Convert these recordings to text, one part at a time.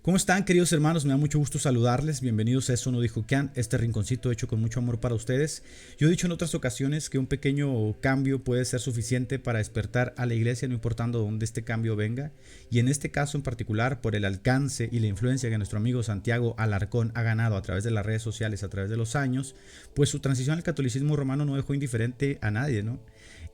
¿Cómo están, queridos hermanos? Me da mucho gusto saludarles. Bienvenidos a Eso No Dijo Can, este rinconcito hecho con mucho amor para ustedes. Yo he dicho en otras ocasiones que un pequeño cambio puede ser suficiente para despertar a la iglesia, no importando dónde este cambio venga. Y en este caso en particular, por el alcance y la influencia que nuestro amigo Santiago Alarcón ha ganado a través de las redes sociales, a través de los años, pues su transición al catolicismo romano no dejó indiferente a nadie, ¿no?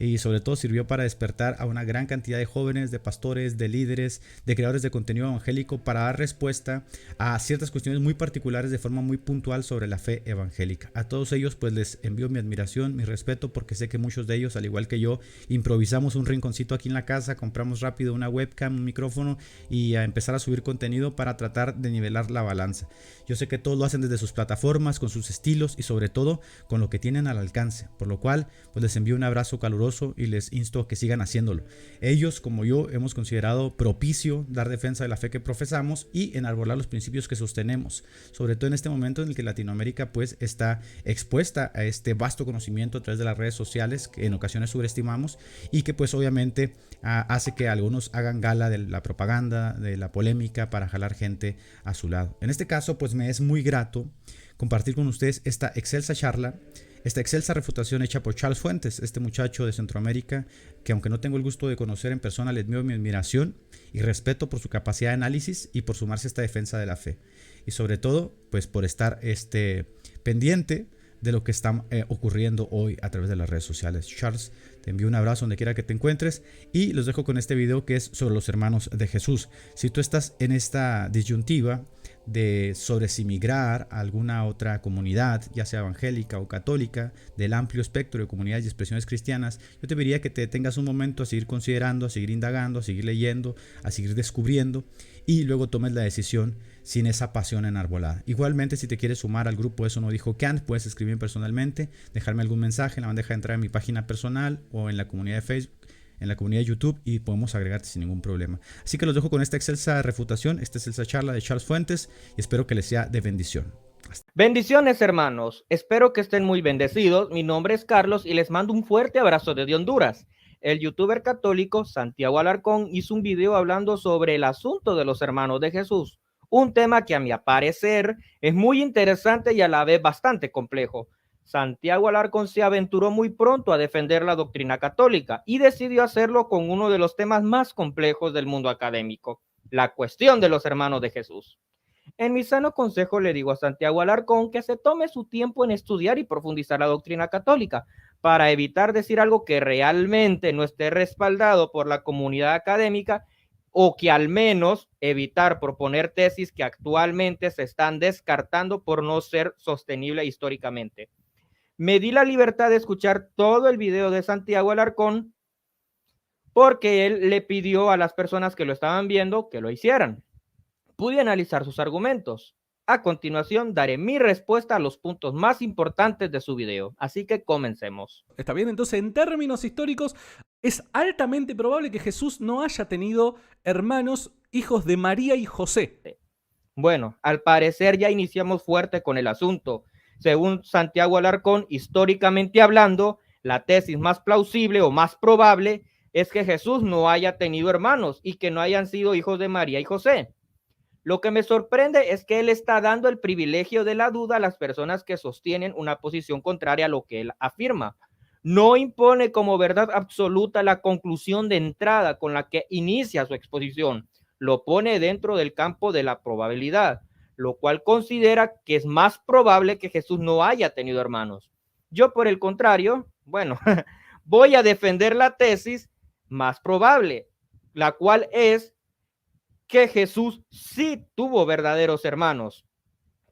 Y sobre todo sirvió para despertar a una gran cantidad de jóvenes, de pastores, de líderes, de creadores de contenido evangélico para dar respuesta a ciertas cuestiones muy particulares de forma muy puntual sobre la fe evangélica. A todos ellos pues les envío mi admiración, mi respeto, porque sé que muchos de ellos, al igual que yo, improvisamos un rinconcito aquí en la casa, compramos rápido una webcam, un micrófono y a empezar a subir contenido para tratar de nivelar la balanza. Yo sé que todos lo hacen desde sus plataformas, con sus estilos y sobre todo con lo que tienen al alcance, por lo cual pues les envío un abrazo caluroso y les insto a que sigan haciéndolo. Ellos, como yo, hemos considerado propicio dar defensa de la fe que profesamos y enarbolar los principios que sostenemos, sobre todo en este momento en el que Latinoamérica pues está expuesta a este vasto conocimiento a través de las redes sociales que en ocasiones subestimamos y que pues obviamente hace que algunos hagan gala de la propaganda, de la polémica para jalar gente a su lado. En este caso pues me es muy grato compartir con ustedes esta excelsa charla, esta excelsa refutación hecha por Charles Fuentes, este muchacho de Centroamérica, que aunque no tengo el gusto de conocer en persona, le envío mi admiración y respeto por su capacidad de análisis y por sumarse a esta defensa de la fe. Y sobre todo, pues por estar pendiente de lo que está ocurriendo hoy a través de las redes sociales. Charles, te envío un abrazo donde quiera que te encuentres y los dejo con este video que es sobre los hermanos de Jesús. Si tú estás en esta disyuntiva sobre si migrar a alguna otra comunidad, ya sea evangélica o católica, del amplio espectro de comunidades y expresiones cristianas, yo te pediría que te detengas un momento a seguir considerando, a seguir indagando, a seguir leyendo, a seguir descubriendo y luego tomes la decisión sin esa pasión enarbolada. Igualmente, si te quieres sumar al grupo Eso No Dijo Can, puedes escribirme personalmente, dejarme algún mensaje en la bandeja de entrada de mi página personal o en la comunidad de Facebook, en la comunidad de YouTube, y podemos agregarte sin ningún problema. Así que los dejo con esta excelsa refutación, esta excelsa charla de Charles Fuentes y espero que les sea de bendición. Bendiciones, hermanos. Espero que estén muy bendecidos. Mi nombre es Carlos y les mando un fuerte abrazo desde Honduras. El youtuber católico Santiago Alarcón hizo un video hablando sobre el asunto de los hermanos de Jesús, un tema que a mi parecer es muy interesante y a la vez bastante complejo. Santiago Alarcón se aventuró muy pronto a defender la doctrina católica y decidió hacerlo con uno de los temas más complejos del mundo académico, la cuestión de los hermanos de Jesús. En mi sano consejo le digo a Santiago Alarcón que se tome su tiempo en estudiar y profundizar la doctrina católica para evitar decir algo que realmente no esté respaldado por la comunidad académica o que al menos evitar proponer tesis que actualmente se están descartando por no ser sostenible históricamente. Me di la libertad de escuchar todo el video de Santiago Alarcón porque él le pidió a las personas que lo estaban viendo que lo hicieran. Pude analizar sus argumentos. A continuación, daré mi respuesta a los puntos más importantes de su video. Así que comencemos. ¿Está bien? Entonces, en términos históricos, es altamente probable que Jesús no haya tenido hermanos, hijos de María y José. Bueno, al parecer ya iniciamos fuerte con el asunto. Según Santiago Alarcón, históricamente hablando, la tesis más plausible o más probable es que Jesús no haya tenido hermanos y que no hayan sido hijos de María y José. Lo que me sorprende es que él está dando el privilegio de la duda a las personas que sostienen una posición contraria a lo que él afirma. No impone como verdad absoluta la conclusión de entrada con la que inicia su exposición. Lo pone dentro del campo de la probabilidad, lo cual considera que es más probable que Jesús no haya tenido hermanos. Yo, por el contrario, bueno, voy a defender la tesis más probable, la cual es que Jesús sí tuvo verdaderos hermanos,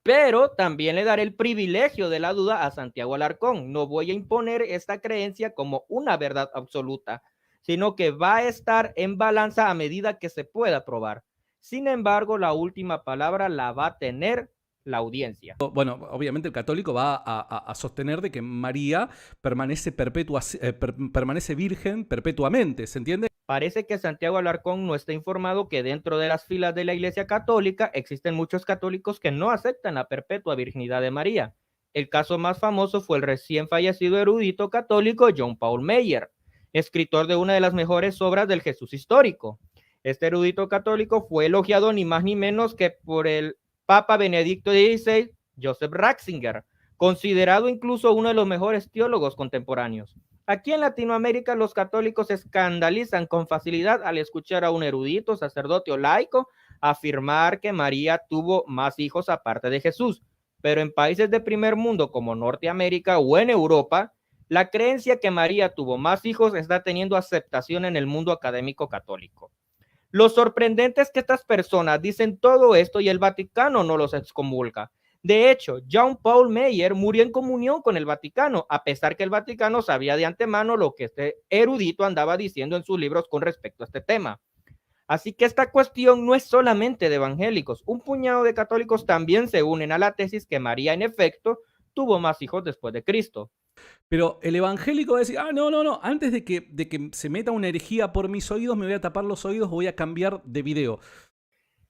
pero también le daré el privilegio de la duda a Santiago Alarcón. No voy a imponer esta creencia como una verdad absoluta, sino que va a estar en balanza a medida que se pueda probar. Sin embargo, la última palabra la va a tener la audiencia. Bueno, obviamente el católico va a sostener de que María permanece virgen perpetuamente, ¿se entiende? Parece que Santiago Alarcón no está informado que dentro de las filas de la Iglesia Católica existen muchos católicos que no aceptan la perpetua virginidad de María. El caso más famoso fue el recién fallecido erudito católico John Paul Meyer, escritor de una de las mejores obras del Jesús histórico. Este erudito católico fue elogiado ni más ni menos que por el Papa Benedicto XVI, Joseph Ratzinger, considerado incluso uno de los mejores teólogos contemporáneos. Aquí en Latinoamérica los católicos se escandalizan con facilidad al escuchar a un erudito, sacerdote o laico afirmar que María tuvo más hijos aparte de Jesús. Pero en países de primer mundo como Norteamérica o en Europa, la creencia que María tuvo más hijos está teniendo aceptación en el mundo académico católico. Lo sorprendente es que estas personas dicen todo esto y el Vaticano no los excomulga. De hecho, John Paul Meyer murió en comunión con el Vaticano, a pesar que el Vaticano sabía de antemano lo que este erudito andaba diciendo en sus libros con respecto a este tema. Así que esta cuestión no es solamente de evangélicos. Un puñado de católicos también se unen a la tesis que María, en efecto, tuvo más hijos después de Cristo. Pero el evangélico va a decir, no, antes de que se meta una herejía por mis oídos, me voy a tapar los oídos, voy a cambiar de video.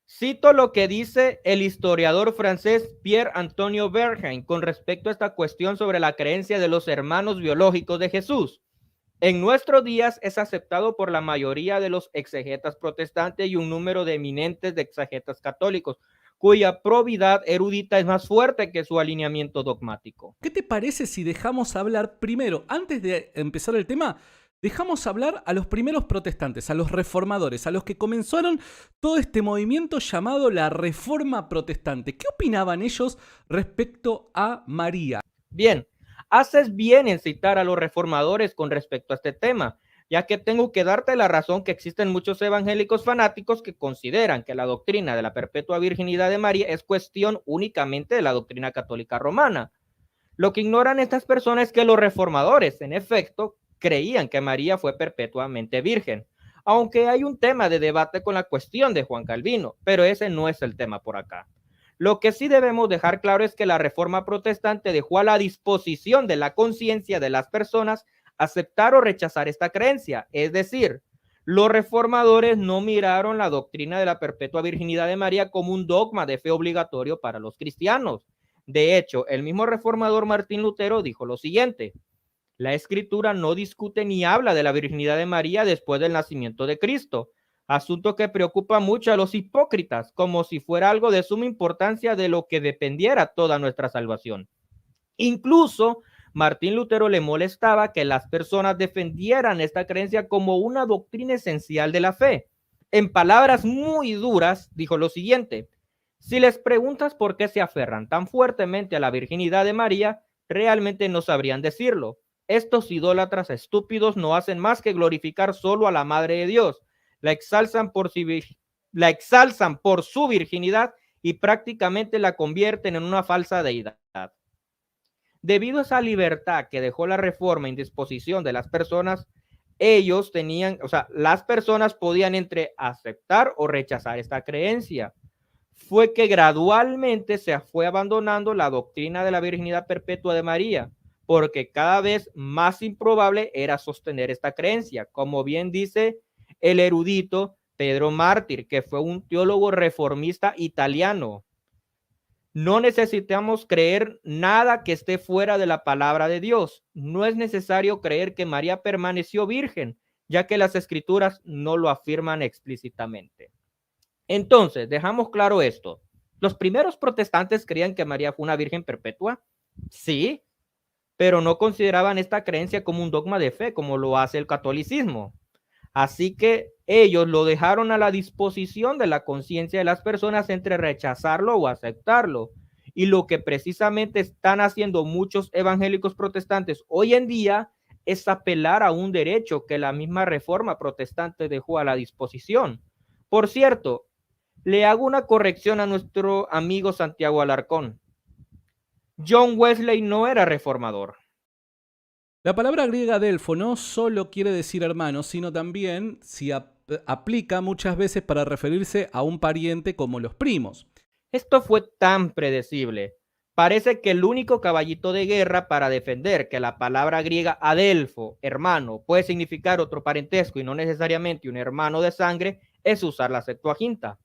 Cito lo que dice el historiador francés Pierre Antonio Bergheim con respecto a esta cuestión sobre la creencia de los hermanos biológicos de Jesús. En nuestros días es aceptado por la mayoría de los exegetas protestantes y un número de eminentes de exegetas católicos, cuya probidad erudita es más fuerte que su alineamiento dogmático. ¿Qué te parece si dejamos hablar primero, antes de empezar el tema, dejamos hablar a los primeros protestantes, a los reformadores, a los que comenzaron todo este movimiento llamado la Reforma Protestante? ¿Qué opinaban ellos respecto a María? Bien, haces bien en citar a los reformadores con respecto a este tema, ya que tengo que darte la razón que existen muchos evangélicos fanáticos que consideran que la doctrina de la perpetua virginidad de María es cuestión únicamente de la doctrina católica romana. Lo que ignoran estas personas es que los reformadores, en efecto, creían que María fue perpetuamente virgen, aunque hay un tema de debate con la cuestión de Juan Calvino, pero ese no es el tema por acá. Lo que sí debemos dejar claro es que la Reforma Protestante dejó a la disposición de la conciencia de las personas aceptar o rechazar esta creencia. Es decir, los reformadores no miraron la doctrina de la perpetua virginidad de María como un dogma de fe obligatorio para los cristianos. De hecho, el mismo reformador Martín Lutero dijo lo siguiente: la Escritura no discute ni habla de la virginidad de María después del nacimiento de Cristo, asunto que preocupa mucho a los hipócritas, como si fuera algo de suma importancia de lo que dependiera toda nuestra salvación. Incluso Martín Lutero le molestaba que las personas defendieran esta creencia como una doctrina esencial de la fe. En palabras muy duras, dijo lo siguiente: si les preguntas por qué se aferran tan fuertemente a la virginidad de María, realmente no sabrían decirlo. Estos idólatras estúpidos no hacen más que glorificar solo a la Madre de Dios, la exalzan por su virginidad y prácticamente la convierten en una falsa deidad. Debido a esa libertad que dejó la Reforma en disposición de las personas, las personas podían entre aceptar o rechazar esta creencia. Fue que gradualmente se fue abandonando la doctrina de la virginidad perpetua de María, porque cada vez más improbable era sostener esta creencia, como bien dice el erudito Pedro Mártir, que fue un teólogo reformista italiano. No necesitamos creer nada que esté fuera de la palabra de Dios. No es necesario creer que María permaneció virgen, ya que las escrituras no lo afirman explícitamente. Entonces, dejamos claro esto. ¿Los primeros protestantes creían que María fue una virgen perpetua? Sí, pero no consideraban esta creencia como un dogma de fe, como lo hace el catolicismo. Así que ellos lo dejaron a la disposición de la conciencia de las personas entre rechazarlo o aceptarlo. Y lo que precisamente están haciendo muchos evangélicos protestantes hoy en día es apelar a un derecho que la misma Reforma Protestante dejó a la disposición. Por cierto, le hago una corrección a nuestro amigo Santiago Alarcón. John Wesley no era reformador. La palabra griega delfo no solo quiere decir hermano, sino también aplica muchas veces para referirse a un pariente como los primos. Esto fue tan predecible. Parece que el único caballito de guerra para defender que la palabra griega adelfo, hermano, puede significar otro parentesco y no necesariamente un hermano de sangre, es usar la Septuaginta.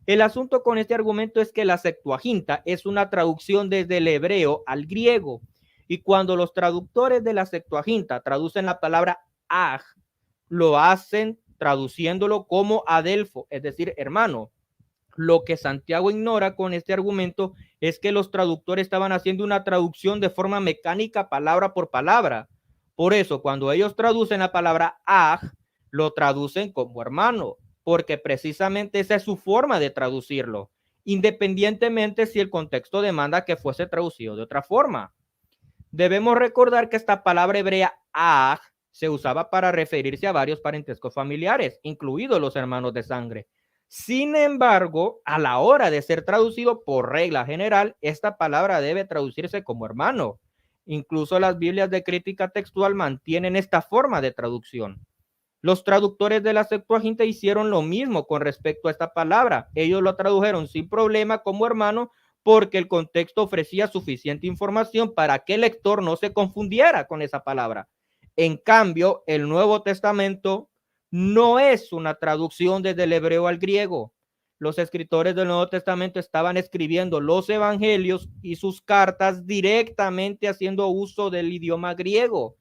El asunto con este argumento es que la Septuaginta es una traducción desde el hebreo al griego. Y cuando los traductores de la Septuaginta traducen la palabra aj, lo hacen traduciéndolo como adelfo, es decir, hermano. Lo que Santiago ignora con este argumento es que los traductores estaban haciendo una traducción de forma mecánica, palabra por palabra. Por eso, cuando ellos traducen la palabra aj, lo traducen como hermano, porque precisamente esa es su forma de traducirlo, independientemente si el contexto demanda que fuese traducido de otra forma. Debemos recordar que esta palabra hebrea aj se usaba para referirse a varios parentescos familiares, incluidos los hermanos de sangre. Sin embargo, a la hora de ser traducido por regla general, esta palabra debe traducirse como hermano. Incluso las Biblias de crítica textual mantienen esta forma de traducción. Los traductores de la Septuaginta hicieron lo mismo con respecto a esta palabra. Ellos lo tradujeron sin problema como hermano porque el contexto ofrecía suficiente información para que el lector no se confundiera con esa palabra. En cambio, el Nuevo Testamento no es una traducción desde el hebreo al griego. Los escritores del Nuevo Testamento estaban escribiendo los evangelios y sus cartas directamente haciendo uso del idioma griego.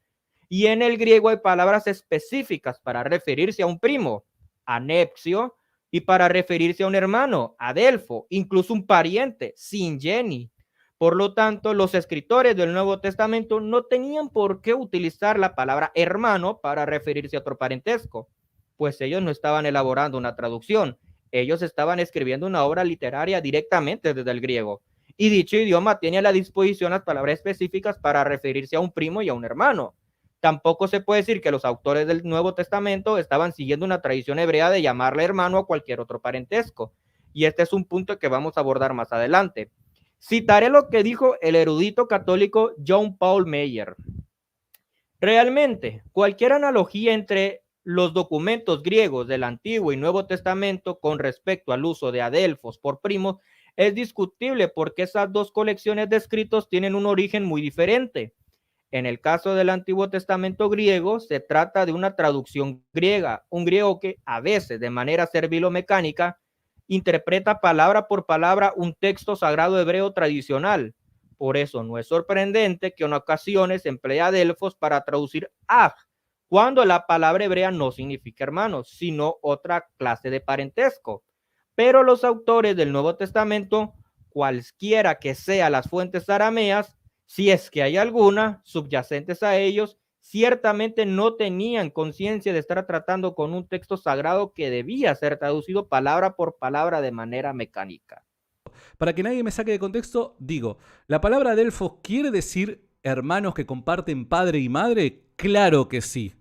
Y en el griego hay palabras específicas para referirse a un primo, anepsio, y para referirse a un hermano, adelfo, incluso un pariente, singeni. Por lo tanto, los escritores del Nuevo Testamento no tenían por qué utilizar la palabra hermano para referirse a otro parentesco, pues ellos no estaban elaborando una traducción, ellos estaban escribiendo una obra literaria directamente desde el griego. Y dicho idioma tiene a la disposición las palabras específicas para referirse a un primo y a un hermano. Tampoco se puede decir que los autores del Nuevo Testamento estaban siguiendo una tradición hebrea de llamarle hermano a cualquier otro parentesco. Y este es un punto que vamos a abordar más adelante. Citaré lo que dijo el erudito católico John Paul Meyer. Realmente, cualquier analogía entre los documentos griegos del Antiguo y Nuevo Testamento con respecto al uso de adelfos por primos es discutible porque esas dos colecciones de escritos tienen un origen muy diferente. En el caso del Antiguo Testamento griego, se trata de una traducción griega, un griego que a veces de manera servilo-mecánica interpreta palabra por palabra un texto sagrado hebreo tradicional. Por eso no es sorprendente que en ocasiones emplea adelfos para traducir aj, cuando la palabra hebrea no significa hermano, sino otra clase de parentesco. Pero los autores del Nuevo Testamento, cualquiera que sean las fuentes arameas, si es que hay alguna, subyacentes a ellos, ciertamente no tenían conciencia de estar tratando con un texto sagrado que debía ser traducido palabra por palabra de manera mecánica. Para que nadie me saque de contexto, digo, ¿la palabra adelfos quiere decir hermanos que comparten padre y madre? Claro que sí,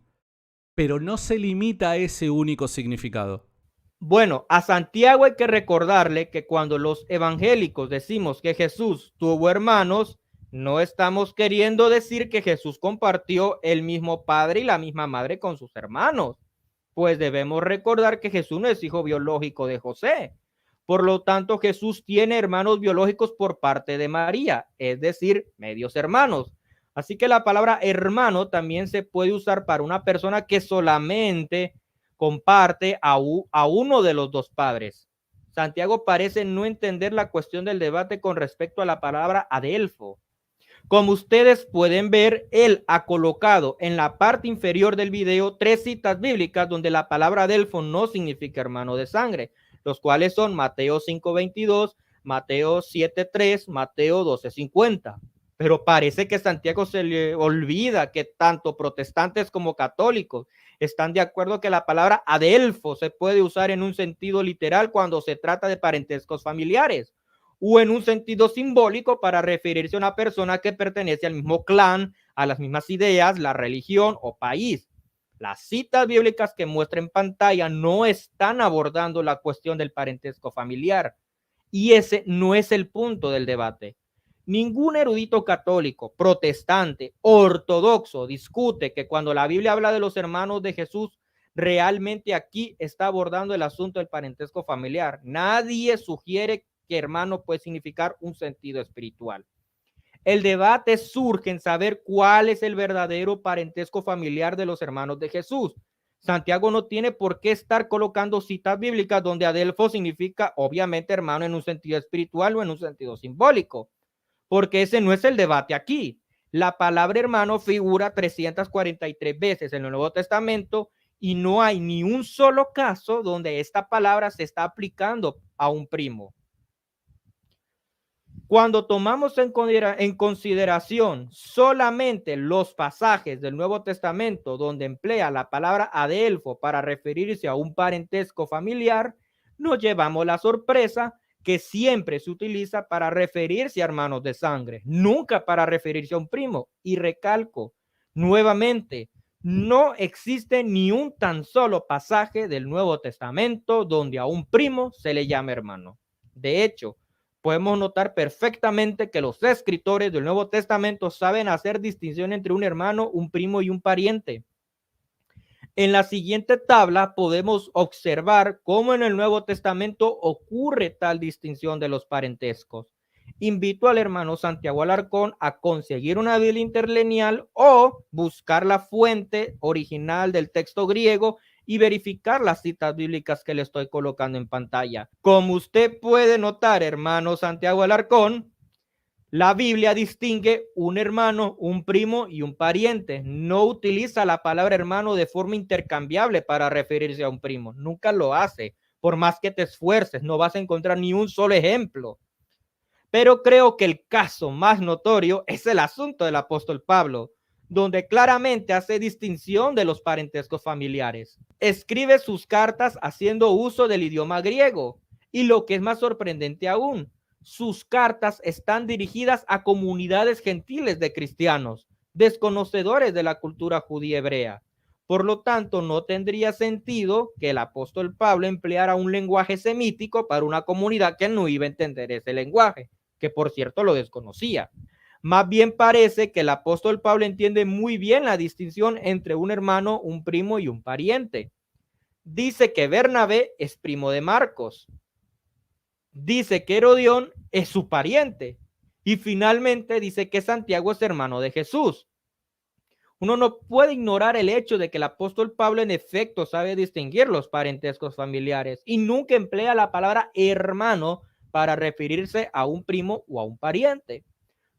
pero no se limita a ese único significado. Bueno, a Santiago hay que recordarle que cuando los evangélicos decimos que Jesús tuvo hermanos, no estamos queriendo decir que Jesús compartió el mismo padre y la misma madre con sus hermanos, pues debemos recordar que Jesús no es hijo biológico de José. Por lo tanto, Jesús tiene hermanos biológicos por parte de María, es decir, medios hermanos. Así que la palabra hermano también se puede usar para una persona que solamente comparte a uno de los dos padres. Santiago parece no entender la cuestión del debate con respecto a la palabra adelfo. Como ustedes pueden ver, él ha colocado en la parte inferior del video 3 citas bíblicas donde la palabra adelfo no significa hermano de sangre, los cuales son Mateo 5:22, Mateo 7:3, Mateo 12:50. Pero parece que Santiago se le olvida que tanto protestantes como católicos están de acuerdo que la palabra adelfo se puede usar en un sentido literal cuando se trata de parentescos familiares, o en un sentido simbólico para referirse a una persona que pertenece al mismo clan, a las mismas ideas, la religión o país. Las citas bíblicas que muestra en pantalla no están abordando la cuestión del parentesco familiar, y ese no es el punto del debate. Ningún erudito católico, protestante, ortodoxo discute que cuando la Biblia habla de los hermanos de Jesús, realmente aquí está abordando el asunto del parentesco familiar. Nadie sugiere que hermano puede significar un sentido espiritual. El debate surge en saber cuál es el verdadero parentesco familiar de los hermanos de Jesús. Santiago no tiene por qué estar colocando citas bíblicas donde adelfo significa obviamente hermano en un sentido espiritual o en un sentido simbólico, porque ese no es el debate aquí. La palabra hermano figura 343 veces en el Nuevo Testamento y no hay ni un solo caso donde esta palabra se está aplicando a un primo. Cuando tomamos en consideración solamente los pasajes del Nuevo Testamento donde emplea la palabra adelfo para referirse a un parentesco familiar, nos llevamos la sorpresa que siempre se utiliza para referirse a hermanos de sangre, nunca para referirse a un primo. Y recalco nuevamente, no existe ni un tan solo pasaje del Nuevo Testamento donde a un primo se le llame hermano. De hecho, podemos notar perfectamente que los escritores del Nuevo Testamento saben hacer distinción entre un hermano, un primo y un pariente. En la siguiente tabla podemos observar cómo en el Nuevo Testamento ocurre tal distinción de los parentescos. Invito al hermano Santiago Alarcón a conseguir una Biblia interlineal o buscar la fuente original del texto griego y verificar las citas bíblicas que le estoy colocando en pantalla. Como usted puede notar, hermano Santiago Alarcón, la Biblia distingue un hermano, un primo y un pariente. No utiliza la palabra hermano de forma intercambiable para referirse a un primo. Nunca lo hace. Por más que te esfuerces, no vas a encontrar ni un solo ejemplo. Pero creo que el caso más notorio es el asunto del apóstol Pablo, donde claramente hace distinción de los parentescos familiares. Escribe sus cartas haciendo uso del idioma griego. Y lo que es más sorprendente aún, sus cartas están dirigidas a comunidades gentiles de cristianos, desconocedores de la cultura judía hebrea. Por lo tanto, no tendría sentido que el apóstol Pablo empleara un lenguaje semítico para una comunidad que no iba a entender ese lenguaje, que por cierto lo desconocía. Más bien parece que el apóstol Pablo entiende muy bien la distinción entre un hermano, un primo y un pariente. Dice que Bernabé es primo de Marcos. Dice que Herodión es su pariente. Y finalmente dice que Santiago es hermano de Jesús. Uno no puede ignorar el hecho de que el apóstol Pablo en efecto sabe distinguir los parentescos familiares y nunca emplea la palabra hermano para referirse a un primo o a un pariente.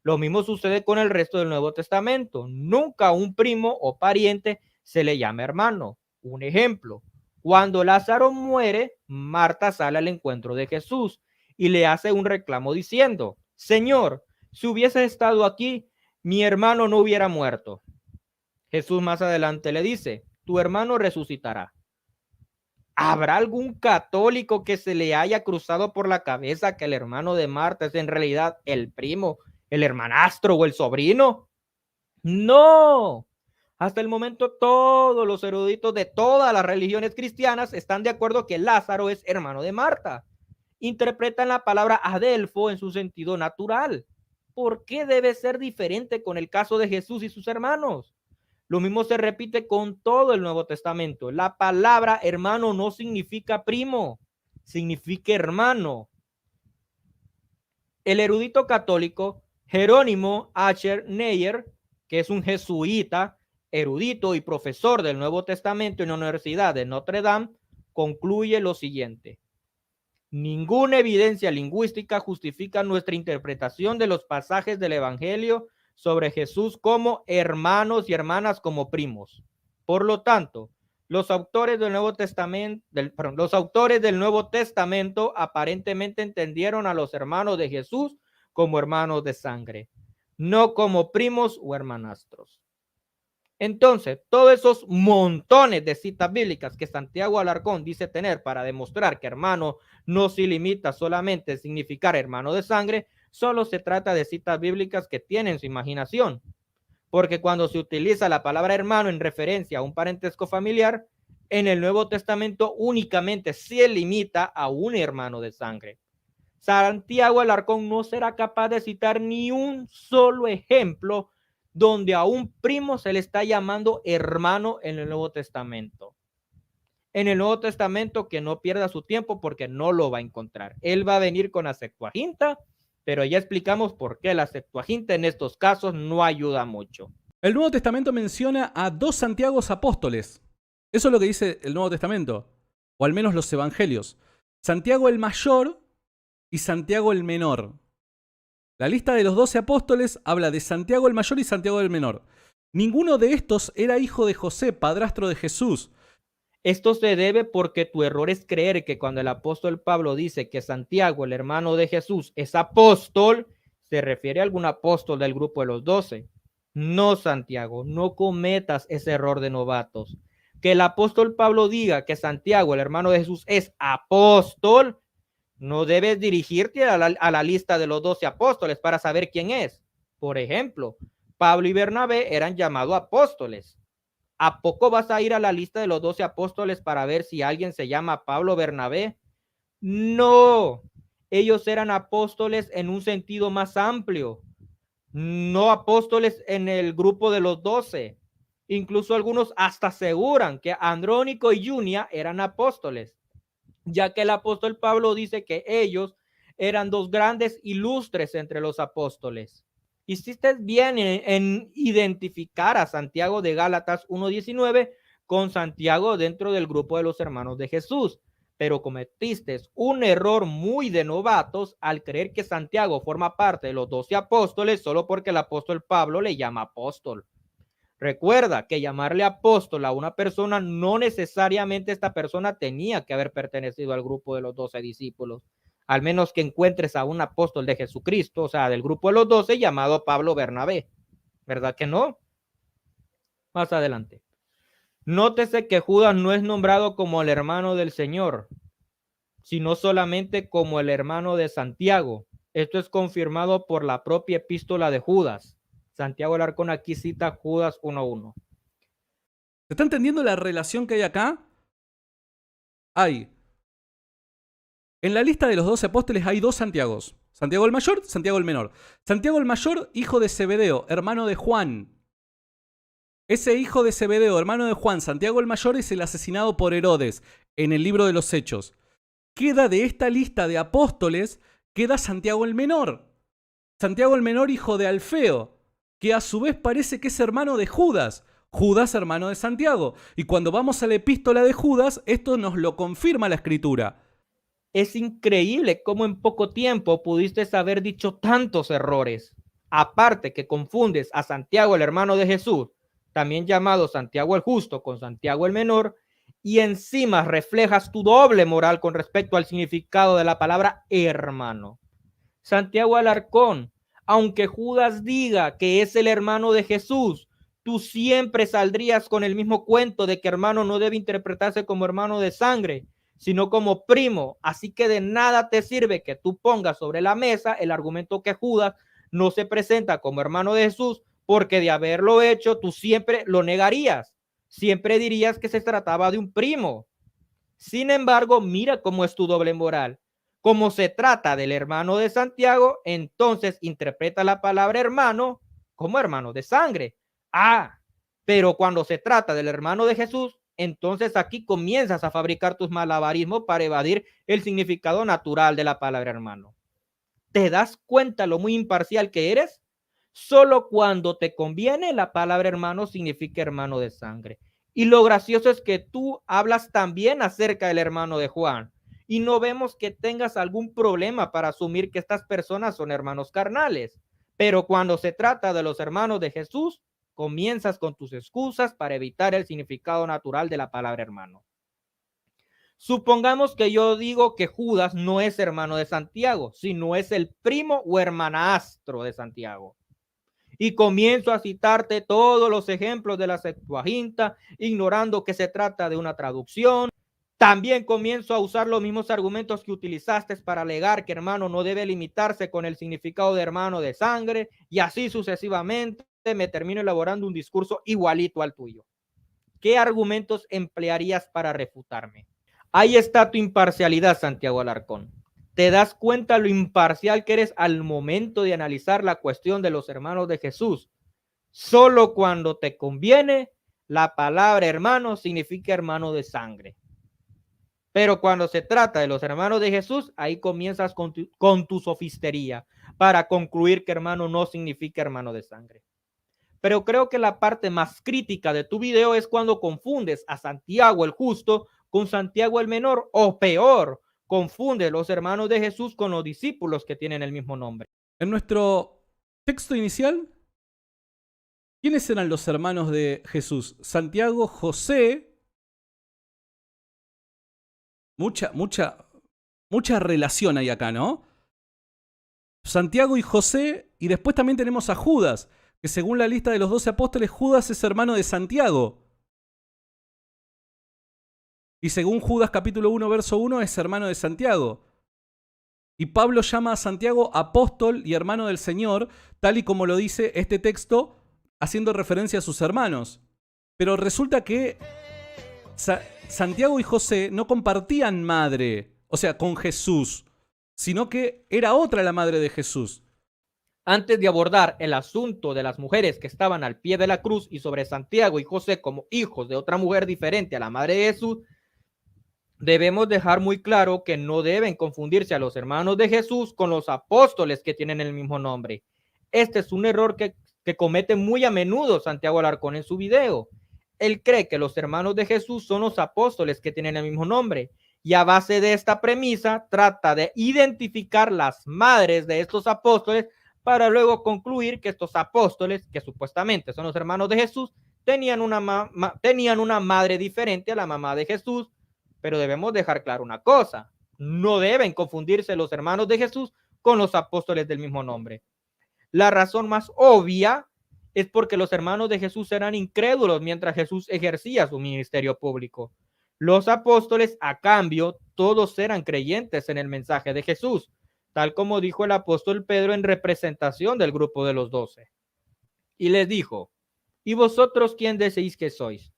Lo mismo sucede con el resto del Nuevo Testamento. Nunca a un primo o pariente se le llama hermano. Un ejemplo, cuando Lázaro muere, Marta sale al encuentro de Jesús y le hace un reclamo diciendo: Señor, si hubiese estado aquí, mi hermano no hubiera muerto. Jesús más adelante le dice: tu hermano resucitará. ¿Habrá algún católico que se le haya cruzado por la cabeza que el hermano de Marta es en realidad el primo, el hermanastro o el sobrino? No. Hasta el momento todos los eruditos de todas las religiones cristianas están de acuerdo que Lázaro es hermano de Marta. Interpretan la palabra adelfo en su sentido natural. ¿Por qué debe ser diferente con el caso de Jesús y sus hermanos? Lo mismo se repite con todo el Nuevo Testamento. La palabra hermano no significa primo, significa hermano. El erudito católico Jerónimo Acher Neyer, que es un jesuita, erudito y profesor del Nuevo Testamento en la Universidad de Notre Dame, concluye lo siguiente: ninguna evidencia lingüística justifica nuestra interpretación de los pasajes del Evangelio sobre Jesús como hermanos y hermanas como primos. Por lo tanto, los autores del Nuevo Testamento aparentemente entendieron a los hermanos de Jesús como hermanos de sangre, no como primos o hermanastros. Entonces, todos esos montones de citas bíblicas que Santiago Alarcón dice tener para demostrar que hermano no se limita solamente a significar hermano de sangre, solo se trata de citas bíblicas que tienen su imaginación. Porque cuando se utiliza la palabra hermano en referencia a un parentesco familiar, en el Nuevo Testamento únicamente se limita a un hermano de sangre. Santiago Alarcón no será capaz de citar ni un solo ejemplo donde a un primo se le está llamando hermano en el Nuevo Testamento. En el Nuevo Testamento que no pierda su tiempo porque no lo va a encontrar. Él va a venir con la Septuaginta, pero ya explicamos por qué la Septuaginta en estos casos no ayuda mucho. El Nuevo Testamento menciona a 2 Santiagos apóstoles. Eso es lo que dice el Nuevo Testamento, o al menos los evangelios. Santiago el mayor y Santiago el menor. La lista de los 12 apóstoles habla de Santiago el mayor y Santiago el menor. Ninguno de estos era hijo de José, padrastro de Jesús. Esto se debe porque tu error es creer que cuando el apóstol Pablo dice que Santiago, el hermano de Jesús, es apóstol, se refiere a algún apóstol del grupo de los 12. No, Santiago, no cometas ese error de novatos. Que el apóstol Pablo diga que Santiago, el hermano de Jesús, es apóstol, no debes dirigirte a la lista de los 12 apóstoles para saber quién es. Por ejemplo, Pablo y Bernabé eran llamados apóstoles. ¿A poco vas a ir a la lista de los 12 apóstoles para ver si alguien se llama Pablo Bernabé? No, ellos eran apóstoles en un sentido más amplio, no apóstoles en el grupo de los 12. Incluso algunos hasta aseguran que Andrónico y Junia eran apóstoles, ya que el apóstol Pablo dice que ellos eran dos grandes ilustres entre los apóstoles. Hiciste bien en identificar a Santiago de Gálatas 1:19 con Santiago dentro del grupo de los hermanos de Jesús, pero cometiste un error muy de novatos al creer que Santiago forma parte de los 12 apóstoles solo porque el apóstol Pablo le llama apóstol. Recuerda que llamarle apóstol a una persona no necesariamente esta persona tenía que haber pertenecido al grupo de los 12 discípulos, al menos que encuentres a un apóstol de Jesucristo, o sea, del grupo de los 12 llamado Pablo Bernabé. ¿Verdad que no? Más adelante. Nótese que Judas no es nombrado como el hermano del Señor, sino solamente como el hermano de Santiago. Esto es confirmado por la propia epístola de Judas. Santiago Alarcón aquí cita Judas 1:1. ¿Se está entendiendo la relación que hay acá? En la lista de los 12 apóstoles hay dos Santiagos. Santiago el mayor, Santiago el menor. Santiago el mayor, hijo de Zebedeo, hermano de Juan. Ese hijo de Zebedeo, hermano de Juan, Santiago el mayor, es el asesinado por Herodes en el libro de los Hechos. Queda de esta lista de apóstoles, queda Santiago el menor. Santiago el menor, hijo de Alfeo, que a su vez parece que es hermano de Judas. Judas, hermano de Santiago. Y cuando vamos a la epístola de Judas, esto nos lo confirma la escritura. Es increíble cómo en poco tiempo pudiste haber dicho tantos errores. Aparte que confundes a Santiago, el hermano de Jesús, también llamado Santiago el justo, con Santiago el menor, y encima reflejas tu doble moral con respecto al significado de la palabra hermano. Santiago Alarcón, aunque Judas diga que es el hermano de Jesús, tú siempre saldrías con el mismo cuento de que hermano no debe interpretarse como hermano de sangre, sino como primo. Así que de nada te sirve que tú pongas sobre la mesa el argumento que Judas no se presenta como hermano de Jesús, porque de haberlo hecho tú siempre lo negarías. Siempre dirías que se trataba de un primo. Sin embargo, mira cómo es tu doble moral. Como se trata del hermano de Santiago, entonces interpreta la palabra hermano como hermano de sangre. Pero cuando se trata del hermano de Jesús, entonces aquí comienzas a fabricar tus malabarismos para evadir el significado natural de la palabra hermano. ¿Te das cuenta lo muy imparcial que eres? Solo cuando te conviene la palabra hermano significa hermano de sangre. Y lo gracioso es que tú hablas también acerca del hermano de Juan y no vemos que tengas algún problema para asumir que estas personas son hermanos carnales. Pero cuando se trata de los hermanos de Jesús, comienzas con tus excusas para evitar el significado natural de la palabra hermano. Supongamos que yo digo que Judas no es hermano de Santiago, sino es el primo o hermanastro de Santiago. Y comienzo a citarte todos los ejemplos de la Septuaginta, ignorando que se trata de una traducción. También comienzo a usar los mismos argumentos que utilizaste para alegar que hermano no debe limitarse con el significado de hermano de sangre, y así sucesivamente me termino elaborando un discurso igualito al tuyo. ¿Qué argumentos emplearías para refutarme? Ahí está tu imparcialidad, Santiago Alarcón. ¿Te das cuenta lo imparcial que eres al momento de analizar la cuestión de los hermanos de Jesús? Solo cuando te conviene, la palabra hermano significa hermano de sangre. Pero cuando se trata de los hermanos de Jesús, ahí comienzas con tu sofistería para concluir que hermano no significa hermano de sangre. Pero creo que la parte más crítica de tu video es cuando confundes a Santiago el justo con Santiago el menor, o peor, confunde los hermanos de Jesús con los discípulos que tienen el mismo nombre. En nuestro texto inicial, ¿quiénes eran los hermanos de Jesús? Santiago, José mucha relación hay acá, ¿no? Santiago y José, y después también tenemos a Judas, que según la lista de los 12 apóstoles, Judas es hermano de Santiago. Y según Judas capítulo 1, verso 1, es hermano de Santiago. Y Pablo llama a Santiago apóstol y hermano del Señor, tal y como lo dice este texto, haciendo referencia a sus hermanos. Pero resulta que Santiago y José no compartían madre, o sea, con Jesús, sino que era otra la madre de Jesús. Antes de abordar el asunto de las mujeres que estaban al pie de la cruz y sobre Santiago y José como hijos de otra mujer diferente a la madre de Jesús, debemos dejar muy claro que no deben confundirse a los hermanos de Jesús con los apóstoles que tienen el mismo nombre. Este es un error que comete muy a menudo Santiago Alarcón en su video. Él cree que los hermanos de Jesús son los apóstoles que tienen el mismo nombre, y a base de esta premisa trata de identificar las madres de estos apóstoles para luego concluir que estos apóstoles, que supuestamente son los hermanos de Jesús, tenían una madre diferente a la mamá de Jesús. Pero debemos dejar claro una cosa: no deben confundirse los hermanos de Jesús con los apóstoles del mismo nombre. La razón más obvia es porque los hermanos de Jesús eran incrédulos mientras Jesús ejercía su ministerio público. Los apóstoles, a cambio, todos eran creyentes en el mensaje de Jesús, tal como dijo el apóstol Pedro en representación del grupo de los 12. Y les dijo: ¿y vosotros quién decís que sois?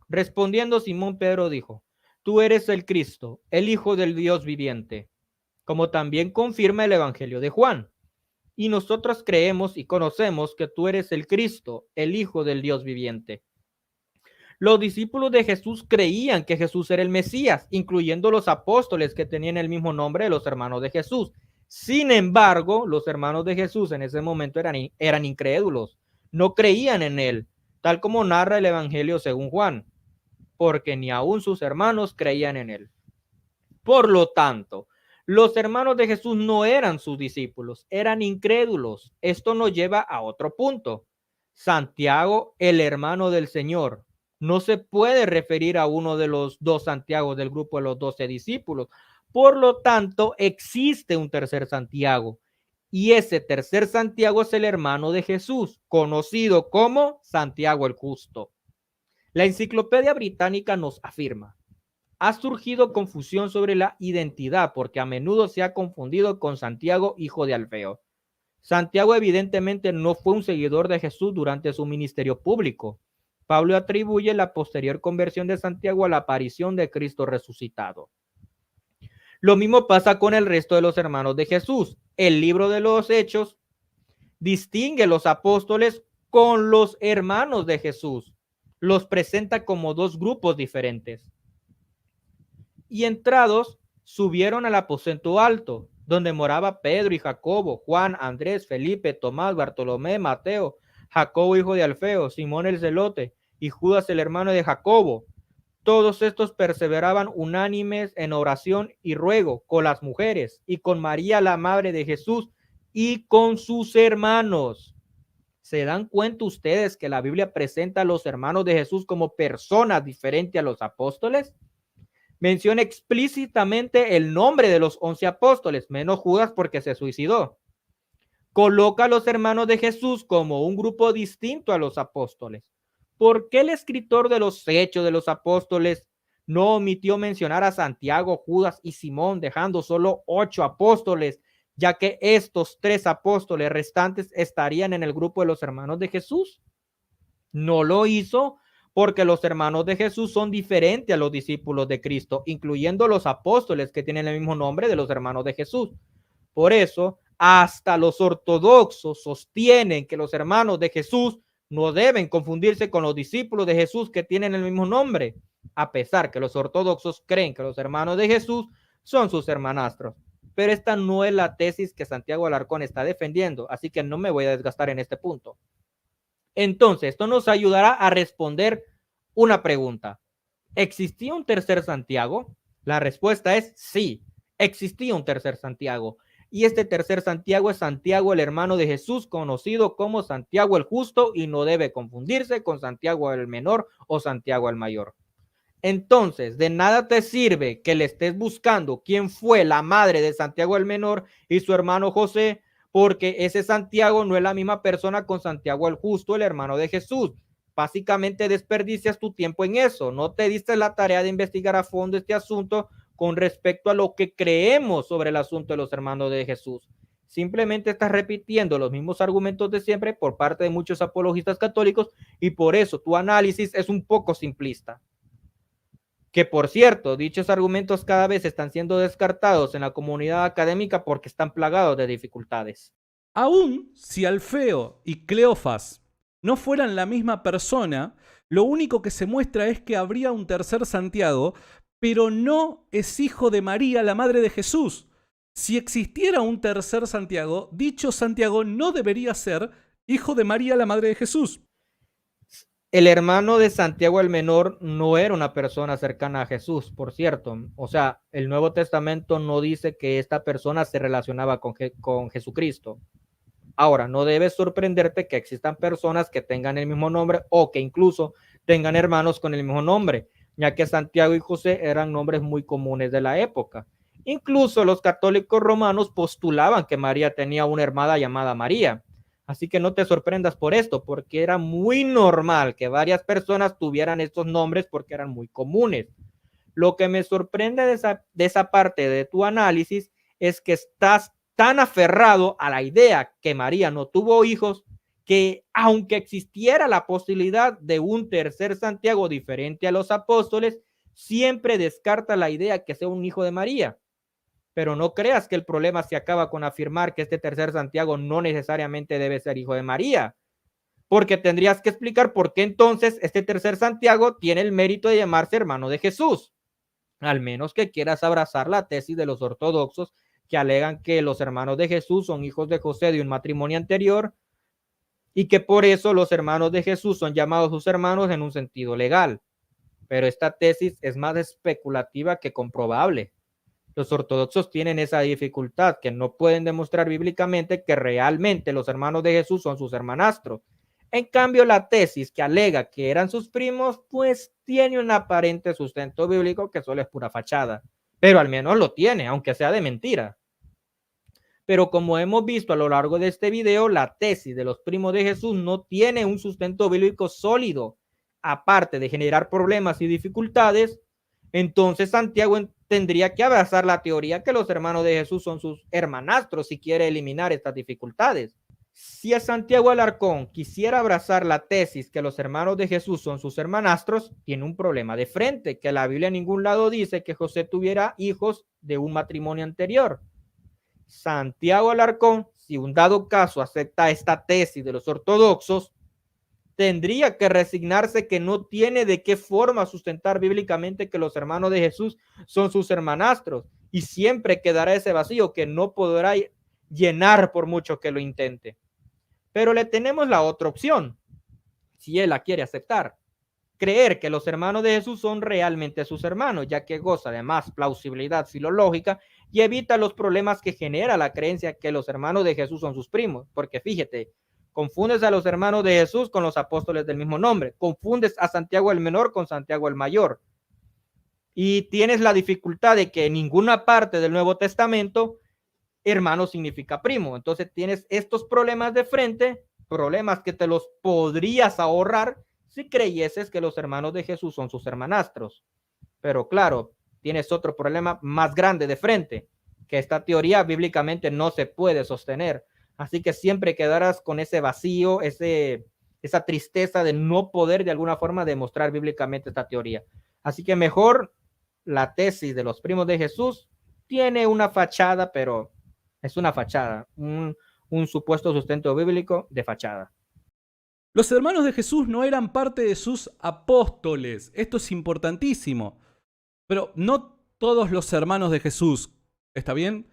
Respondiendo Simón Pedro dijo: tú eres el Cristo, el Hijo del Dios viviente, como también confirma el Evangelio de Juan. Y nosotros creemos y conocemos que tú eres el Cristo, el Hijo del Dios viviente. Los discípulos de Jesús creían que Jesús era el Mesías, incluyendo los apóstoles que tenían el mismo nombre de los hermanos de Jesús. Sin embargo, los hermanos de Jesús en ese momento eran incrédulos, no creían en él, tal como narra el Evangelio según Juan, porque ni aún sus hermanos creían en él. Por lo tanto, los hermanos de Jesús no eran sus discípulos, eran incrédulos. Esto nos lleva a otro punto. Santiago, el hermano del Señor, no se puede referir a uno de los dos Santiagos del grupo de los 12 discípulos. Por lo tanto, existe un tercer Santiago, y ese tercer Santiago es el hermano de Jesús, conocido como Santiago el Justo. La Enciclopedia Británica nos afirma: ha surgido confusión sobre la identidad porque a menudo se ha confundido con Santiago, hijo de Alfeo. Santiago evidentemente no fue un seguidor de Jesús durante su ministerio público. Pablo atribuye la posterior conversión de Santiago a la aparición de Cristo resucitado. Lo mismo pasa con el resto de los hermanos de Jesús. El libro de los Hechos distingue los apóstoles con los hermanos de Jesús. Los presenta como dos grupos diferentes. Y entrados, subieron al aposento alto, donde moraba Pedro y Jacobo, Juan, Andrés, Felipe, Tomás, Bartolomé, Mateo, Jacobo hijo de Alfeo, Simón el Zelote y Judas el hermano de Jacobo. Todos estos perseveraban unánimes en oración y ruego con las mujeres y con María la madre de Jesús y con sus hermanos. ¿Se dan cuenta ustedes que la Biblia presenta a los hermanos de Jesús como personas diferentes a los apóstoles? Menciona explícitamente el nombre de los 11 apóstoles, menos Judas porque se suicidó. Coloca a los hermanos de Jesús como un grupo distinto a los apóstoles. ¿Por qué el escritor de los Hechos de los Apóstoles no omitió mencionar a Santiago, Judas y Simón, dejando solo 8 apóstoles, ya que estos 3 apóstoles restantes estarían en el grupo de los hermanos de Jesús? No lo hizo porque los hermanos de Jesús son diferentes a los discípulos de Cristo, incluyendo los apóstoles que tienen el mismo nombre de los hermanos de Jesús. Por eso, hasta los ortodoxos sostienen que los hermanos de Jesús no deben confundirse con los discípulos de Jesús que tienen el mismo nombre, a pesar que los ortodoxos creen que los hermanos de Jesús son sus hermanastros. Pero esta no es la tesis que Santiago Alarcón está defendiendo, así que no me voy a desgastar en este punto. Entonces, esto nos ayudará a responder una pregunta. ¿Existía un tercer Santiago? La respuesta es sí, existía un tercer Santiago. Y este tercer Santiago es Santiago, el hermano de Jesús, conocido como Santiago el Justo, y no debe confundirse con Santiago el Menor o Santiago el Mayor. Entonces, de nada te sirve que le estés buscando quién fue la madre de Santiago el Menor y su hermano José, porque ese Santiago no es la misma persona con Santiago el Justo, el hermano de Jesús. Básicamente desperdicias tu tiempo en eso. No te diste la tarea de investigar a fondo este asunto con respecto a lo que creemos sobre el asunto de los hermanos de Jesús. Simplemente estás repitiendo los mismos argumentos de siempre por parte de muchos apologistas católicos y por eso tu análisis es un poco simplista. Que por cierto, dichos argumentos cada vez están siendo descartados en la comunidad académica porque están plagados de dificultades. Aún si Alfeo y Cleofas no fueran la misma persona, lo único que se muestra es que habría un tercer Santiago, pero no es hijo de María, la madre de Jesús. Si existiera un tercer Santiago, dicho Santiago no debería ser hijo de María, la madre de Jesús. El hermano de Santiago el Menor no era una persona cercana a Jesús, por cierto. O sea, el Nuevo Testamento no dice que esta persona se relacionaba con Jesucristo. Ahora, no debes sorprenderte que existan personas que tengan el mismo nombre o que incluso tengan hermanos con el mismo nombre, ya que Santiago y José eran nombres muy comunes de la época. Incluso los católicos romanos postulaban que María tenía una hermana llamada María. Así que no te sorprendas por esto, porque era muy normal que varias personas tuvieran estos nombres porque eran muy comunes. Lo que me sorprende de esa parte de tu análisis es que estás tan aferrado a la idea que María no tuvo hijos que aunque existiera la posibilidad de un tercer Santiago diferente a los apóstoles, siempre descarta la idea que sea un hijo de María. Pero no creas que el problema se acaba con afirmar que este tercer Santiago no necesariamente debe ser hijo de María, porque tendrías que explicar por qué entonces este tercer Santiago tiene el mérito de llamarse hermano de Jesús, al menos que quieras abrazar la tesis de los ortodoxos que alegan que los hermanos de Jesús son hijos de José de un matrimonio anterior y que por eso los hermanos de Jesús son llamados sus hermanos en un sentido legal. Pero esta tesis es más especulativa que comprobable. Los ortodoxos tienen esa dificultad, que no pueden demostrar bíblicamente que realmente los hermanos de Jesús son sus hermanastros. En cambio, la tesis que alega que eran sus primos, pues tiene un aparente sustento bíblico que solo es pura fachada. Pero al menos lo tiene, aunque sea de mentira. Pero como hemos visto a lo largo de este video, la tesis de los primos de Jesús no tiene un sustento bíblico sólido. Aparte de generar problemas y dificultades, entonces Santiago tendría que abrazar la teoría que los hermanos de Jesús son sus hermanastros si quiere eliminar estas dificultades. Si a Santiago Alarcón quisiera abrazar la tesis que los hermanos de Jesús son sus hermanastros, tiene un problema de frente, que la Biblia en ningún lado dice que José tuviera hijos de un matrimonio anterior. Santiago Alarcón, si un dado caso acepta esta tesis de los ortodoxos, tendría que resignarse que no tiene de qué forma sustentar bíblicamente que los hermanos de Jesús son sus hermanastros y siempre quedará ese vacío que no podrá llenar por mucho que lo intente. Pero le tenemos la otra opción, si él la quiere aceptar, creer que los hermanos de Jesús son realmente sus hermanos, ya que goza de más plausibilidad filológica y evita los problemas que genera la creencia que los hermanos de Jesús son sus primos, porque fíjate, confundes a los hermanos de Jesús con los apóstoles del mismo nombre, confundes a Santiago el Menor con Santiago el Mayor, y tienes la dificultad de que en ninguna parte del Nuevo Testamento hermano significa primo. Entonces tienes estos problemas de frente, problemas que te los podrías ahorrar si creyeses que los hermanos de Jesús son sus hermanastros. Pero claro, tienes otro problema más grande de frente, que esta teoría bíblicamente no se puede sostener. Así que siempre quedarás con ese vacío, esa tristeza de no poder de alguna forma demostrar bíblicamente esta teoría. Así que mejor la tesis de los primos de Jesús tiene una fachada, pero es una fachada, un supuesto sustento bíblico de fachada. Los hermanos de Jesús no eran parte de sus apóstoles. Esto es importantísimo. Pero no todos los hermanos de Jesús. ¿Está bien?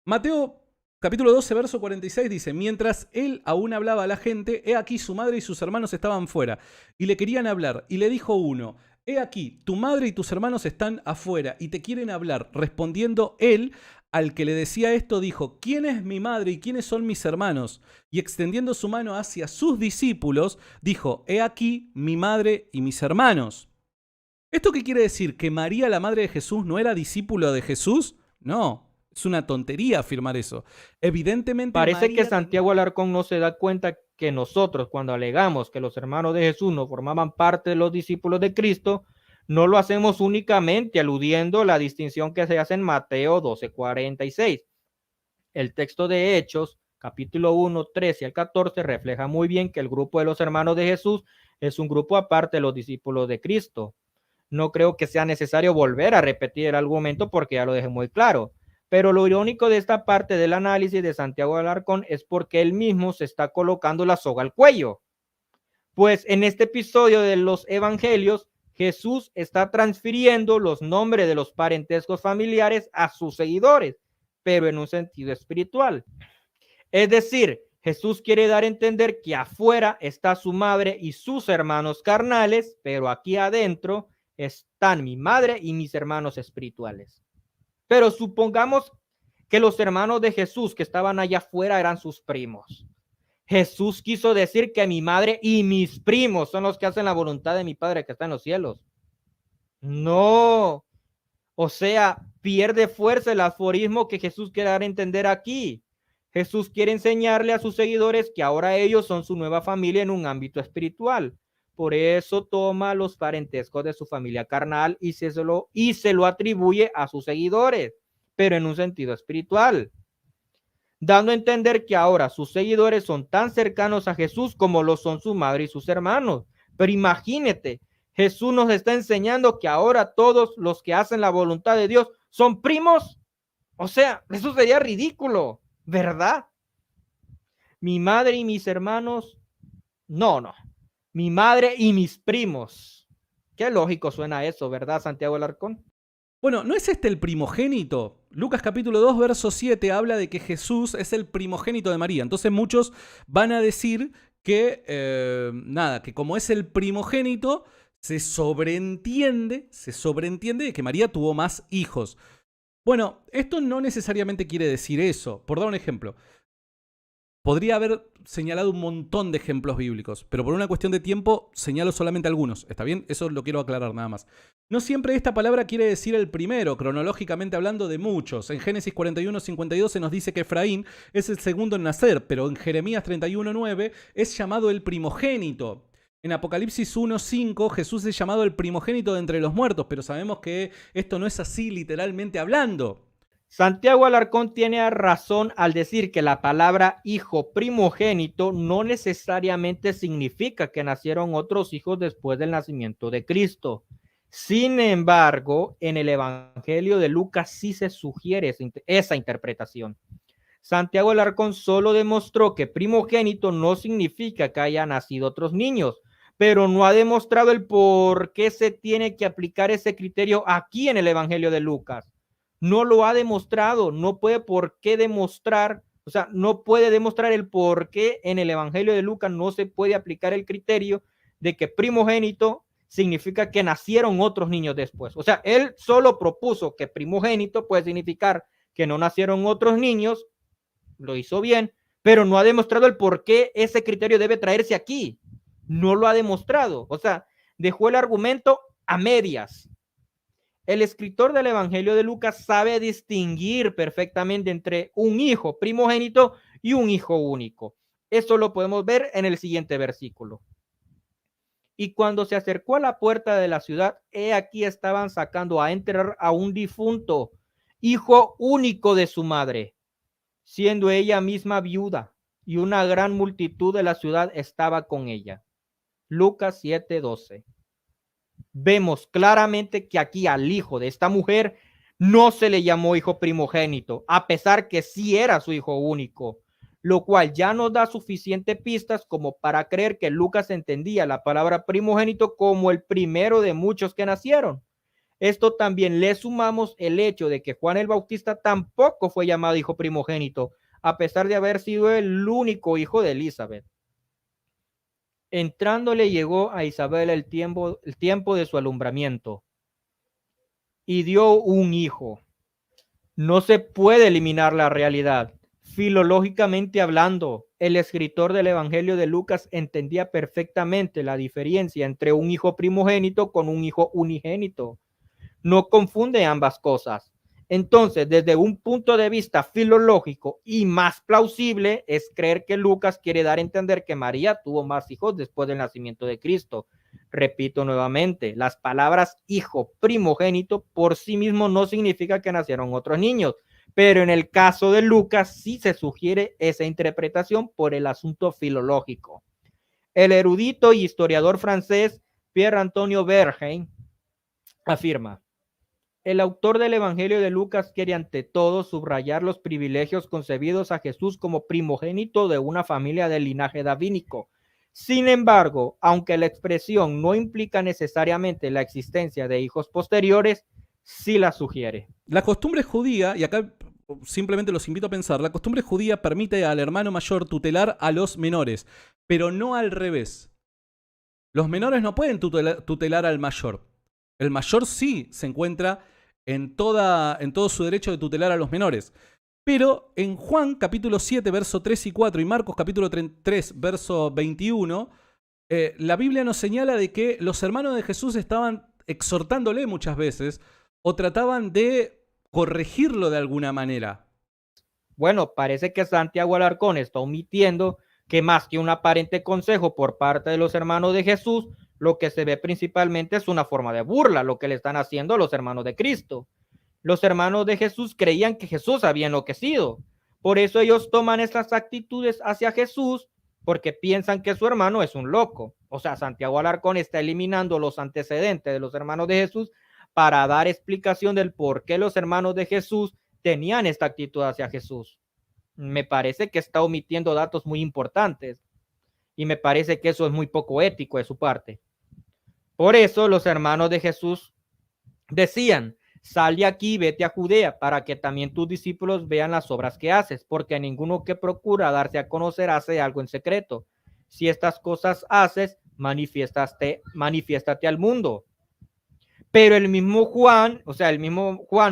Mateo capítulo 12, verso 46 dice: mientras él aún hablaba a la gente, he aquí su madre y sus hermanos estaban fuera, y le querían hablar. Y le dijo uno: he aquí, tu madre y tus hermanos están afuera, y te quieren hablar. Respondiendo él, al que le decía esto, dijo: ¿quién es mi madre y quiénes son mis hermanos? Y extendiendo su mano hacia sus discípulos, dijo: he aquí mi madre y mis hermanos. ¿Esto qué quiere decir? ¿Que María, la madre de Jesús, no era discípulo de Jesús? No, es una tontería afirmar eso. Evidentemente Parece que María... Santiago Alarcón no se da cuenta que nosotros, cuando alegamos que los hermanos de Jesús no formaban parte de los discípulos de Cristo, no lo hacemos únicamente aludiendo a la distinción que se hace en Mateo 12:46. El texto de Hechos, capítulo 1, 13 al 14, refleja muy bien que el grupo de los hermanos de Jesús es un grupo aparte de los discípulos de Cristo. No creo que sea necesario volver a repetir el argumento porque ya lo dejé muy claro. Pero lo irónico de esta parte del análisis de Santiago Alarcón es porque él mismo se está colocando la soga al cuello. Pues en este episodio de los evangelios, Jesús está transfiriendo los nombres de los parentescos familiares a sus seguidores, pero en un sentido espiritual. Es decir, Jesús quiere dar a entender que afuera está su madre y sus hermanos carnales, pero aquí adentro están mi madre y mis hermanos espirituales. Pero supongamos que los hermanos de Jesús que estaban allá afuera eran sus primos. Jesús quiso decir que mi madre y mis primos son los que hacen la voluntad de mi Padre que está en los cielos. No. O sea, pierde fuerza el aforismo que Jesús quiere dar a entender aquí. Jesús quiere enseñarle a sus seguidores que ahora ellos son su nueva familia en un ámbito espiritual. Por eso toma los parentescos de su familia carnal y se lo atribuye a sus seguidores, pero en un sentido espiritual, dando a entender que ahora sus seguidores son tan cercanos a Jesús como lo son su madre y sus hermanos. Pero imagínate, Jesús nos está enseñando que ahora todos los que hacen la voluntad de Dios son primos. O sea, eso sería ridículo, ¿verdad? Mi madre y mis hermanos, no. Mi madre y mis primos. Qué lógico suena eso, ¿verdad, Santiago Alarcón? Bueno, ¿no es este el primogénito? Lucas capítulo 2, verso 7 habla de que Jesús es el primogénito de María. Entonces muchos van a decir que, que como es el primogénito, se sobreentiende de que María tuvo más hijos. Bueno, esto no necesariamente quiere decir eso. Por dar un ejemplo, podría haber señalado un montón de ejemplos bíblicos, pero por una cuestión de tiempo señalo solamente algunos. ¿Está bien? Eso lo quiero aclarar nada más. No siempre esta palabra quiere decir el primero, cronológicamente hablando de muchos. En Génesis 41:52 se nos dice que Efraín es el segundo en nacer, pero en Jeremías 31:9 es llamado el primogénito. En Apocalipsis 1:5 Jesús es llamado el primogénito de entre los muertos, pero sabemos que esto no es así literalmente hablando. Santiago Alarcón tiene razón al decir que la palabra hijo primogénito no necesariamente significa que nacieron otros hijos después del nacimiento de Cristo. Sin embargo, en el Evangelio de Lucas sí se sugiere esa interpretación. Santiago Alarcón solo demostró que primogénito no significa que haya nacido otros niños, pero no ha demostrado el por qué se tiene que aplicar ese criterio aquí en el Evangelio de Lucas. No lo ha demostrado, no puede por qué demostrar, o sea, no puede demostrar el por qué en el Evangelio de Lucas no se puede aplicar el criterio de que primogénito significa que nacieron otros niños después. O sea, él solo propuso que primogénito puede significar que no nacieron otros niños, lo hizo bien, pero no ha demostrado el por qué ese criterio debe traerse aquí. No lo ha demostrado, o sea, dejó el argumento a medias. El escritor del Evangelio de Lucas sabe distinguir perfectamente entre un hijo primogénito y un hijo único. Esto lo podemos ver en el siguiente versículo. Y cuando se acercó a la puerta de la ciudad, he aquí estaban sacando a enterrar a un difunto, hijo único de su madre, siendo ella misma viuda, y una gran multitud de la ciudad estaba con ella. Lucas 7:12. Vemos claramente que aquí al hijo de esta mujer no se le llamó hijo primogénito, a pesar que sí era su hijo único, lo cual ya nos da suficientes pistas como para creer que Lucas entendía la palabra primogénito como el primero de muchos que nacieron. Esto también le sumamos el hecho de que Juan el Bautista tampoco fue llamado hijo primogénito, a pesar de haber sido el único hijo de Elizabeth. Entrándole llegó a Isabel el tiempo de su alumbramiento y dio un hijo. No se puede eliminar la realidad. Filológicamente hablando, el escritor del Evangelio de Lucas entendía perfectamente la diferencia entre un hijo primogénito con un hijo unigénito. No confunde ambas cosas. Entonces, desde un punto de vista filológico y más plausible, es creer que Lucas quiere dar a entender que María tuvo más hijos después del nacimiento de Cristo. Repito nuevamente, las palabras hijo primogénito por sí mismo no significa que nacieron otros niños, pero en el caso de Lucas sí se sugiere esa interpretación por el asunto filológico. El erudito y historiador francés Pierre-Antonio Verheyen afirma: el autor del Evangelio de Lucas quiere ante todo subrayar los privilegios concebidos a Jesús como primogénito de una familia del linaje davínico. Sin embargo, aunque la expresión no implica necesariamente la existencia de hijos posteriores, sí la sugiere. La costumbre judía, y acá simplemente los invito a pensar, la costumbre judía permite al hermano mayor tutelar a los menores, pero no al revés. Los menores no pueden tutelar al mayor. El mayor sí se encuentra en todo su derecho de tutelar a los menores. Pero en Juan capítulo 7, verso 3 y 4 y Marcos capítulo 3, verso 21, la Biblia nos señala de que los hermanos de Jesús estaban exhortándole muchas veces o trataban de corregirlo de alguna manera. Bueno, parece que Santiago Alarcón está omitiendo que más que un aparente consejo por parte de los hermanos de Jesús, lo que se ve principalmente es una forma de burla, lo que le están haciendo a los hermanos de Cristo. Los hermanos de Jesús creían que Jesús había enloquecido. Por eso ellos toman estas actitudes hacia Jesús porque piensan que su hermano es un loco. O sea, Santiago Alarcón está eliminando los antecedentes de los hermanos de Jesús para dar explicación del por qué los hermanos de Jesús tenían esta actitud hacia Jesús. Me parece que está omitiendo datos muy importantes y me parece que eso es muy poco ético de su parte. Por eso los hermanos de Jesús decían: sal de aquí, vete a Judea, para que también tus discípulos vean las obras que haces, porque ninguno que procura darse a conocer hace algo en secreto. Si estas cosas haces, manifiéstate al mundo. Pero el mismo Juan,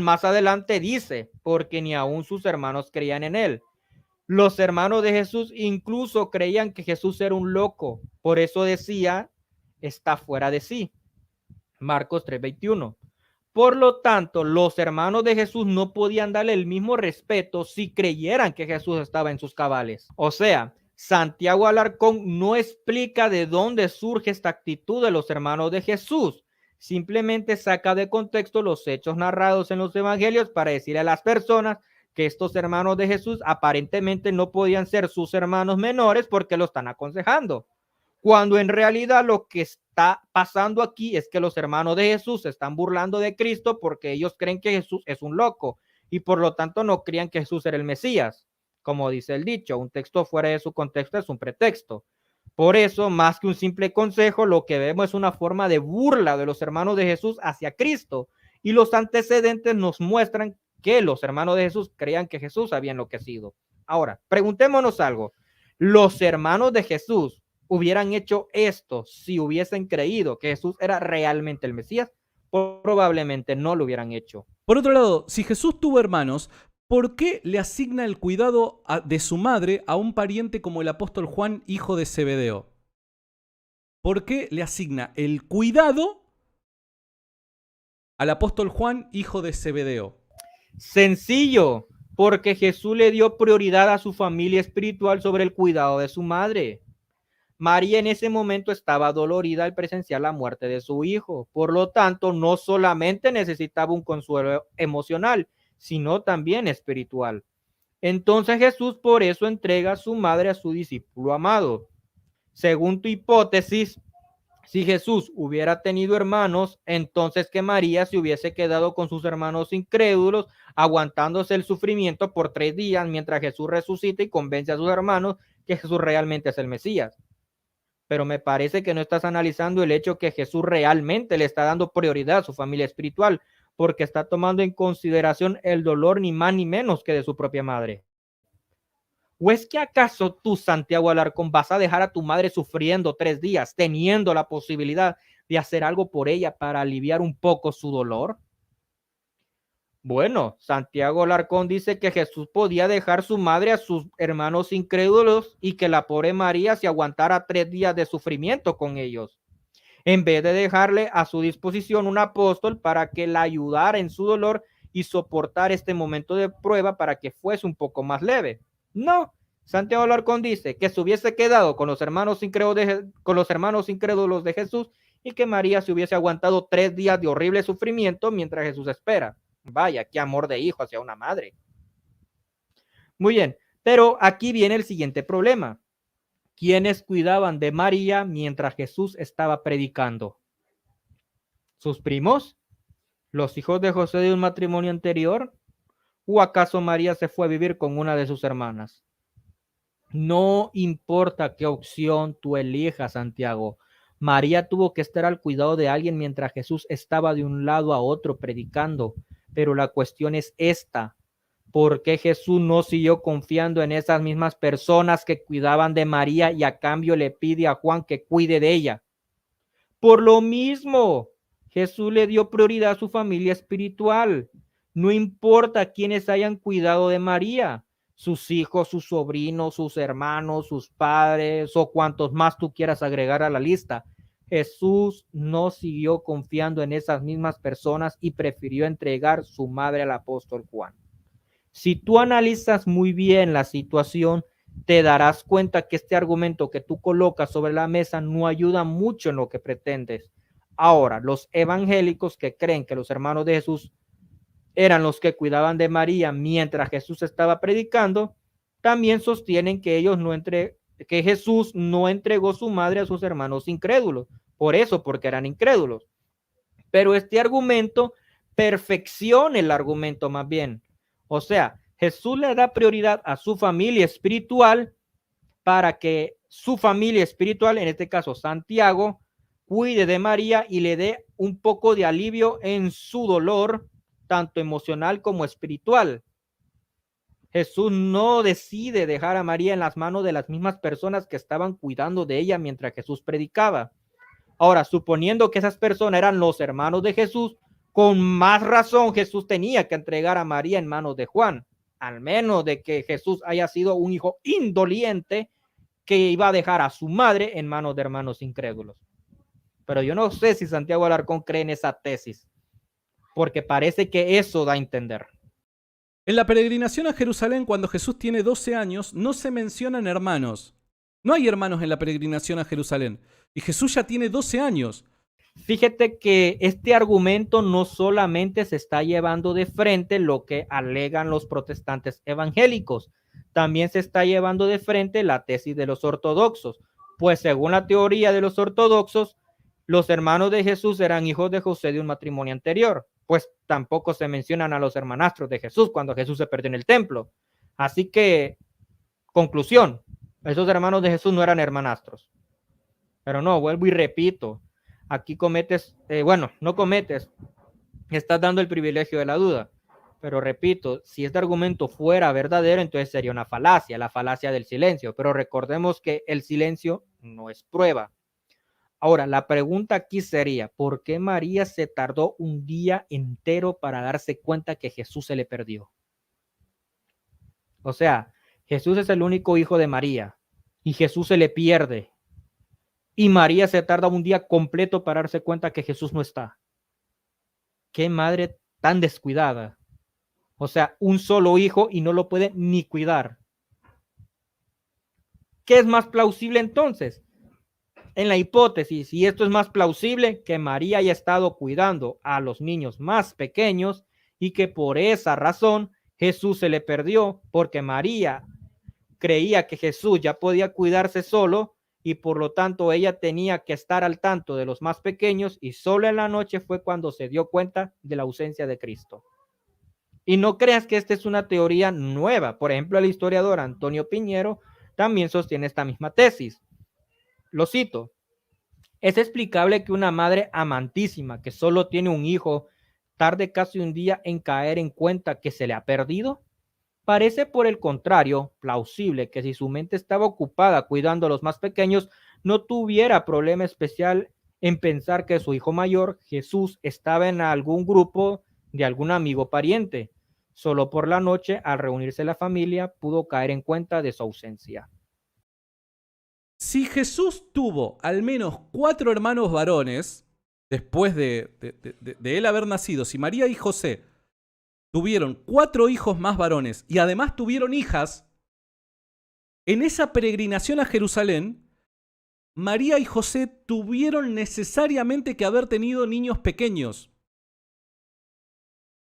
más adelante dice: porque ni aun sus hermanos creían en él. Los hermanos de Jesús incluso creían que Jesús era un loco. Por eso decía: está fuera de sí. Marcos 3:21. Por lo tanto, los hermanos de Jesús no podían darle el mismo respeto si creyeran que Jesús estaba en sus cabales. O sea, Santiago Alarcón no explica de dónde surge esta actitud de los hermanos de Jesús. Simplemente saca de contexto los hechos narrados en los evangelios para decirle a las personas que estos hermanos de Jesús aparentemente no podían ser sus hermanos menores porque lo están aconsejando. Cuando en realidad lo que está pasando aquí es que los hermanos de Jesús se están burlando de Cristo porque ellos creen que Jesús es un loco y por lo tanto no creían que Jesús era el Mesías. Como dice el dicho, un texto fuera de su contexto es un pretexto. Por eso, más que un simple consejo, lo que vemos es una forma de burla de los hermanos de Jesús hacia Cristo. Y los antecedentes nos muestran que los hermanos de Jesús creían que Jesús había enloquecido. Ahora, preguntémonos algo. ¿Los hermanos de Jesús hubieran hecho esto si hubiesen creído que Jesús era realmente el Mesías? Probablemente no lo hubieran hecho. Por otro lado, si Jesús tuvo hermanos, ¿por qué le asigna el cuidado de su madre a un pariente como el apóstol Juan, hijo de Zebedeo? ¿Por qué le asigna el cuidado al apóstol Juan, hijo de Zebedeo? Sencillo, porque Jesús le dio prioridad a su familia espiritual sobre el cuidado de su madre. María en ese momento estaba dolorida al presenciar la muerte de su hijo. Por lo tanto, no solamente necesitaba un consuelo emocional, sino también espiritual. Entonces Jesús por eso entrega a su madre a su discípulo amado. Según tu hipótesis, si Jesús hubiera tenido hermanos, entonces que María se hubiese quedado con sus hermanos incrédulos, aguantándose el sufrimiento por 3 días mientras Jesús resucita y convence a sus hermanos que Jesús realmente es el Mesías. Pero me parece que no estás analizando el hecho que Jesús realmente le está dando prioridad a su familia espiritual, porque está tomando en consideración el dolor ni más ni menos que de su propia madre. ¿O es que acaso tú, Santiago Alarcón, vas a dejar a tu madre sufriendo 3 días, teniendo la posibilidad de hacer algo por ella para aliviar un poco su dolor? Bueno, Santiago Alarcón dice que Jesús podía dejar su madre a sus hermanos incrédulos y que la pobre María se aguantara 3 días de sufrimiento con ellos, en vez de dejarle a su disposición un apóstol para que la ayudara en su dolor y soportar este momento de prueba para que fuese un poco más leve. No, Santiago Alarcón dice que se hubiese quedado con los hermanos incrédulos de Jesús y que María se hubiese aguantado 3 días de horrible sufrimiento mientras Jesús espera. Vaya, qué amor de hijo hacia una madre. Muy bien, pero aquí viene el siguiente problema. ¿Quiénes cuidaban de María mientras Jesús estaba predicando? ¿Sus primos? ¿Los hijos de José de un matrimonio anterior? ¿O acaso María se fue a vivir con una de sus hermanas? No importa qué opción tú elijas, Santiago. María tuvo que estar al cuidado de alguien mientras Jesús estaba de un lado a otro predicando. Pero la cuestión es esta. ¿Por qué Jesús no siguió confiando en esas mismas personas que cuidaban de María y a cambio le pide a Juan que cuide de ella? Por lo mismo, Jesús le dio prioridad a su familia espiritual. No importa quiénes hayan cuidado de María, sus hijos, sus sobrinos, sus hermanos, sus padres o cuantos más tú quieras agregar a la lista. Jesús no siguió confiando en esas mismas personas y prefirió entregar su madre al apóstol Juan. Si tú analizas muy bien la situación, te darás cuenta que este argumento que tú colocas sobre la mesa no ayuda mucho en lo que pretendes. Ahora, los evangélicos que creen que los hermanos de Jesús eran los que cuidaban de María mientras Jesús estaba predicando, también sostienen que que Jesús no entregó su madre a sus hermanos incrédulos. Por eso, porque eran incrédulos. Pero este argumento perfecciona el argumento más bien. O sea, Jesús le da prioridad a su familia espiritual para que su familia espiritual, en este caso Santiago, cuide de María y le dé un poco de alivio en su dolor, tanto emocional como espiritual. Jesús no decide dejar a María en las manos de las mismas personas que estaban cuidando de ella mientras Jesús predicaba. Ahora, suponiendo que esas personas eran los hermanos de Jesús, con más razón Jesús tenía que entregar a María en manos de Juan, al menos de que Jesús haya sido un hijo indoliente que iba a dejar a su madre en manos de hermanos incrédulos. Pero yo no sé si Santiago Alarcón cree en esa tesis, porque parece que eso da a entender. En la peregrinación a Jerusalén, cuando Jesús tiene 12 años, no se mencionan hermanos. No hay hermanos en la peregrinación a Jerusalén. Y Jesús ya tiene 12 años. Fíjate que este argumento no solamente se está llevando de frente lo que alegan los protestantes evangélicos, también se está llevando de frente la tesis de los ortodoxos, pues según la teoría de los ortodoxos, los hermanos de Jesús eran hijos de José de un matrimonio anterior, pues tampoco se mencionan a los hermanastros de Jesús cuando Jesús se perdió en el templo. Así que, conclusión, esos hermanos de Jesús no eran hermanastros. Pero no, vuelvo y repito, aquí cometes, no cometes, estás dando el privilegio de la duda. Pero repito, si este argumento fuera verdadero, entonces sería una falacia, la falacia del silencio. Pero recordemos que el silencio no es prueba. Ahora, la pregunta aquí sería, ¿por qué María se tardó un día entero para darse cuenta que Jesús se le perdió? O sea, Jesús es el único hijo de María y Jesús se le pierde. Y María se tarda un día completo para darse cuenta que Jesús no está. Qué madre tan descuidada. O sea, un solo hijo y no lo puede ni cuidar. ¿Qué es más plausible entonces? En la hipótesis, y esto es más plausible, que María haya estado cuidando a los niños más pequeños y que por esa razón Jesús se le perdió, porque María creía que Jesús ya podía cuidarse solo y por lo tanto ella tenía que estar al tanto de los más pequeños y solo en la noche fue cuando se dio cuenta de la ausencia de Cristo. Y no creas que esta es una teoría nueva. Por ejemplo, el historiador Antonio Piñero también sostiene esta misma tesis. Lo cito. Es explicable que una madre amantísima que solo tiene un hijo tarde casi un día en caer en cuenta que se le ha perdido. Parece, por el contrario, plausible que si su mente estaba ocupada cuidando a los más pequeños, no tuviera problema especial en pensar que su hijo mayor, Jesús, estaba en algún grupo de algún amigo o pariente. Solo por la noche, al reunirse la familia, pudo caer en cuenta de su ausencia. Si Jesús tuvo al menos 4 hermanos varones, después de él haber nacido, si María y José tuvieron 4 hijos más varones y además tuvieron hijas, en esa peregrinación a Jerusalén, María y José tuvieron necesariamente que haber tenido niños pequeños.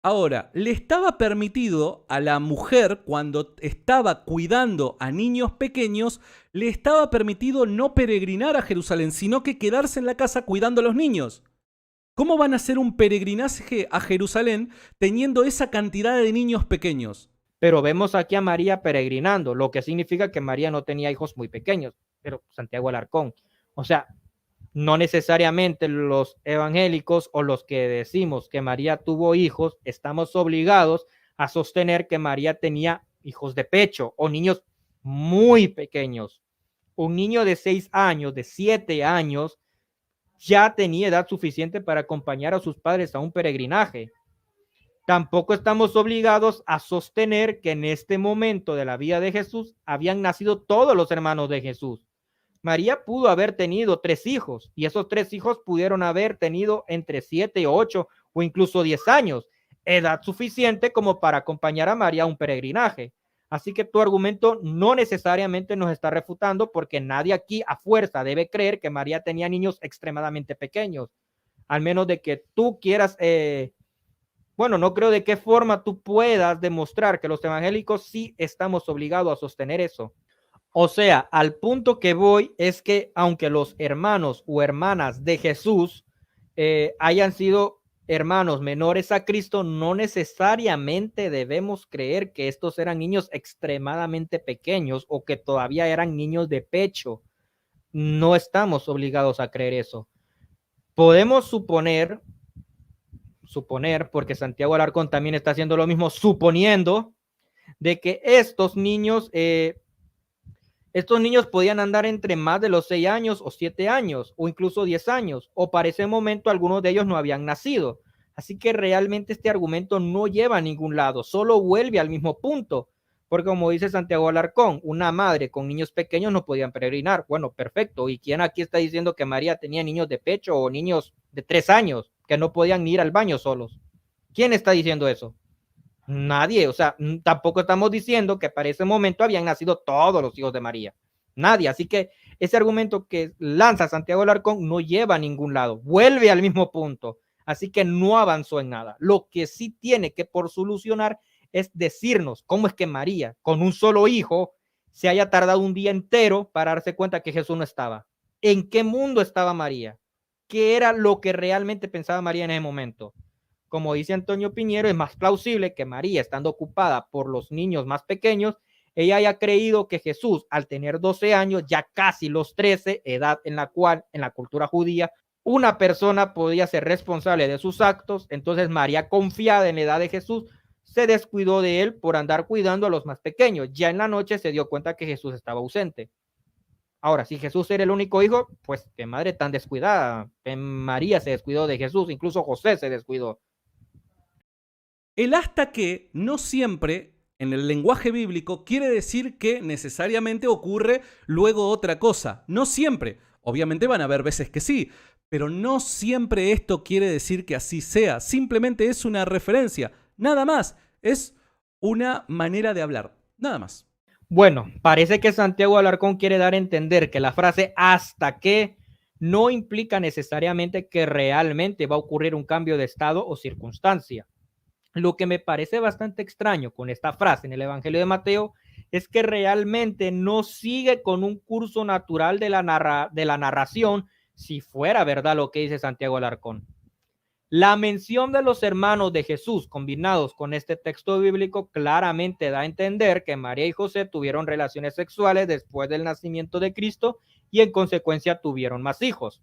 Ahora, le estaba permitido a la mujer, cuando estaba cuidando a niños pequeños, le estaba permitido no peregrinar a Jerusalén, sino que quedarse en la casa cuidando a los niños. ¿Cómo van a hacer un peregrinaje a Jerusalén teniendo esa cantidad de niños pequeños? Pero vemos aquí a María peregrinando, lo que significa que María no tenía hijos muy pequeños, pero Santiago Alarcón. O sea, no necesariamente los evangélicos o los que decimos que María tuvo hijos, estamos obligados a sostener que María tenía hijos de pecho o niños muy pequeños. Un niño de 6 años, de 7 años, ya tenía edad suficiente para acompañar a sus padres a un peregrinaje. Tampoco estamos obligados a sostener que en este momento de la vida de Jesús habían nacido todos los hermanos de Jesús. María pudo haber tenido 3 hijos y esos 3 hijos pudieron haber tenido entre 7, 8 o incluso 10 años, edad suficiente como para acompañar a María a un peregrinaje. Así que tu argumento no necesariamente nos está refutando, porque nadie aquí a fuerza debe creer que María tenía niños extremadamente pequeños, al menos de que tú quieras, bueno, no creo de qué forma tú puedas demostrar que los evangélicos sí estamos obligados a sostener eso. O sea, al punto que voy es que aunque los hermanos o hermanas de Jesús hayan sido hermanos menores a Cristo, no necesariamente debemos creer que estos eran niños extremadamente pequeños o que todavía eran niños de pecho. No estamos obligados a creer eso. Podemos suponer, porque Santiago Alarcón también está haciendo lo mismo, suponiendo de que estos niños podían andar entre más de los 6 años o 7 años o incluso 10 años, o para ese momento algunos de ellos no habían nacido. Así que realmente este argumento no lleva a ningún lado, solo vuelve al mismo punto, porque como dice Santiago Alarcón, una madre con niños pequeños no podían peregrinar. Bueno, perfecto. ¿Y quién aquí está diciendo que María tenía niños de pecho o niños de 3 años que no podían ir al baño solos? ¿Quién está diciendo eso? Nadie. O sea, tampoco estamos diciendo que para ese momento habían nacido todos los hijos de María. Nadie. Así que ese argumento que lanza Santiago Alarcón no lleva a ningún lado. Vuelve al mismo punto. Así que no avanzó en nada. Lo que sí tiene que por solucionar es decirnos cómo es que María, con un solo hijo, se haya tardado un día entero para darse cuenta que Jesús no estaba. ¿En qué mundo estaba María? ¿Qué era lo que realmente pensaba María en ese momento? Como dice Antonio Piñero, es más plausible que María, estando ocupada por los niños más pequeños, ella haya creído que Jesús, al tener 12 años, ya casi los 13, edad en la cual en la cultura judía una persona podía ser responsable de sus actos, entonces María, confiada en la edad de Jesús, se descuidó de él por andar cuidando a los más pequeños. Ya en la noche se dio cuenta que Jesús estaba ausente. Ahora, si Jesús era el único hijo, pues qué madre tan descuidada. María se descuidó de Jesús, incluso José se descuidó. El hasta que no siempre en el lenguaje bíblico quiere decir que necesariamente ocurre luego otra cosa. No siempre. Obviamente van a haber veces que sí, pero no siempre esto quiere decir que así sea. Simplemente es una referencia. Nada más. Es una manera de hablar. Nada más. Bueno, parece que Santiago Alarcón quiere dar a entender que la frase hasta que no implica necesariamente que realmente va a ocurrir un cambio de estado o circunstancia. Lo que me parece bastante extraño con esta frase en el Evangelio de Mateo es que realmente no sigue con un curso natural de la narración, si fuera verdad lo que dice Santiago Alarcón. La mención de los hermanos de Jesús combinados con este texto bíblico claramente da a entender que María y José tuvieron relaciones sexuales después del nacimiento de Cristo y en consecuencia tuvieron más hijos.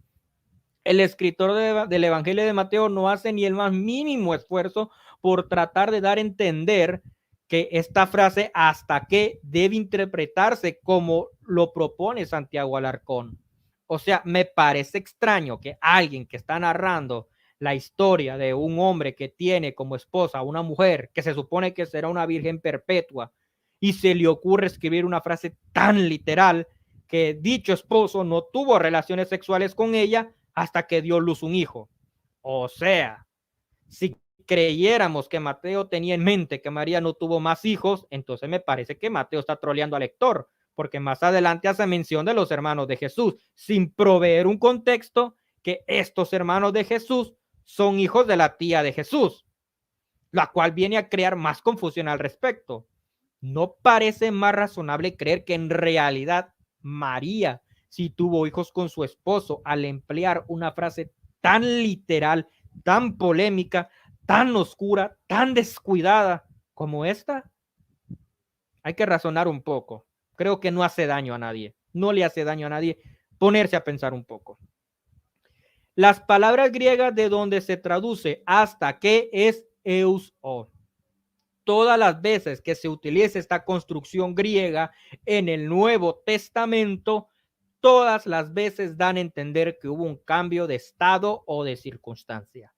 El escritor del Evangelio de Mateo no hace ni el más mínimo esfuerzo por tratar de dar a entender que esta frase hasta que debe interpretarse como lo propone Santiago Alarcón. O sea, me parece extraño que alguien que está narrando la historia de un hombre que tiene como esposa a una mujer que se supone que será una virgen perpetua y se le ocurre escribir una frase tan literal que dicho esposo no tuvo relaciones sexuales con ella hasta que dio luz un hijo. O sea, si creyéramos que Mateo tenía en mente que María no tuvo más hijos, entonces me parece que Mateo está troleando al lector, porque más adelante hace mención de los hermanos de Jesús, sin proveer un contexto que estos hermanos de Jesús son hijos de la tía de Jesús, la cual viene a crear más confusión al respecto. ¿No parece más razonable creer que en realidad María sí tuvo hijos con su esposo al emplear una frase tan literal, tan polémica, tan oscura, tan descuidada como esta? Hay que razonar un poco. Creo que no hace daño a nadie. No le hace daño a nadie ponerse a pensar un poco. Las palabras griegas de donde se traduce hasta que es eus o. Todas las veces que se utiliza esta construcción griega en el Nuevo Testamento, todas las veces dan a entender que hubo un cambio de estado o de circunstancia.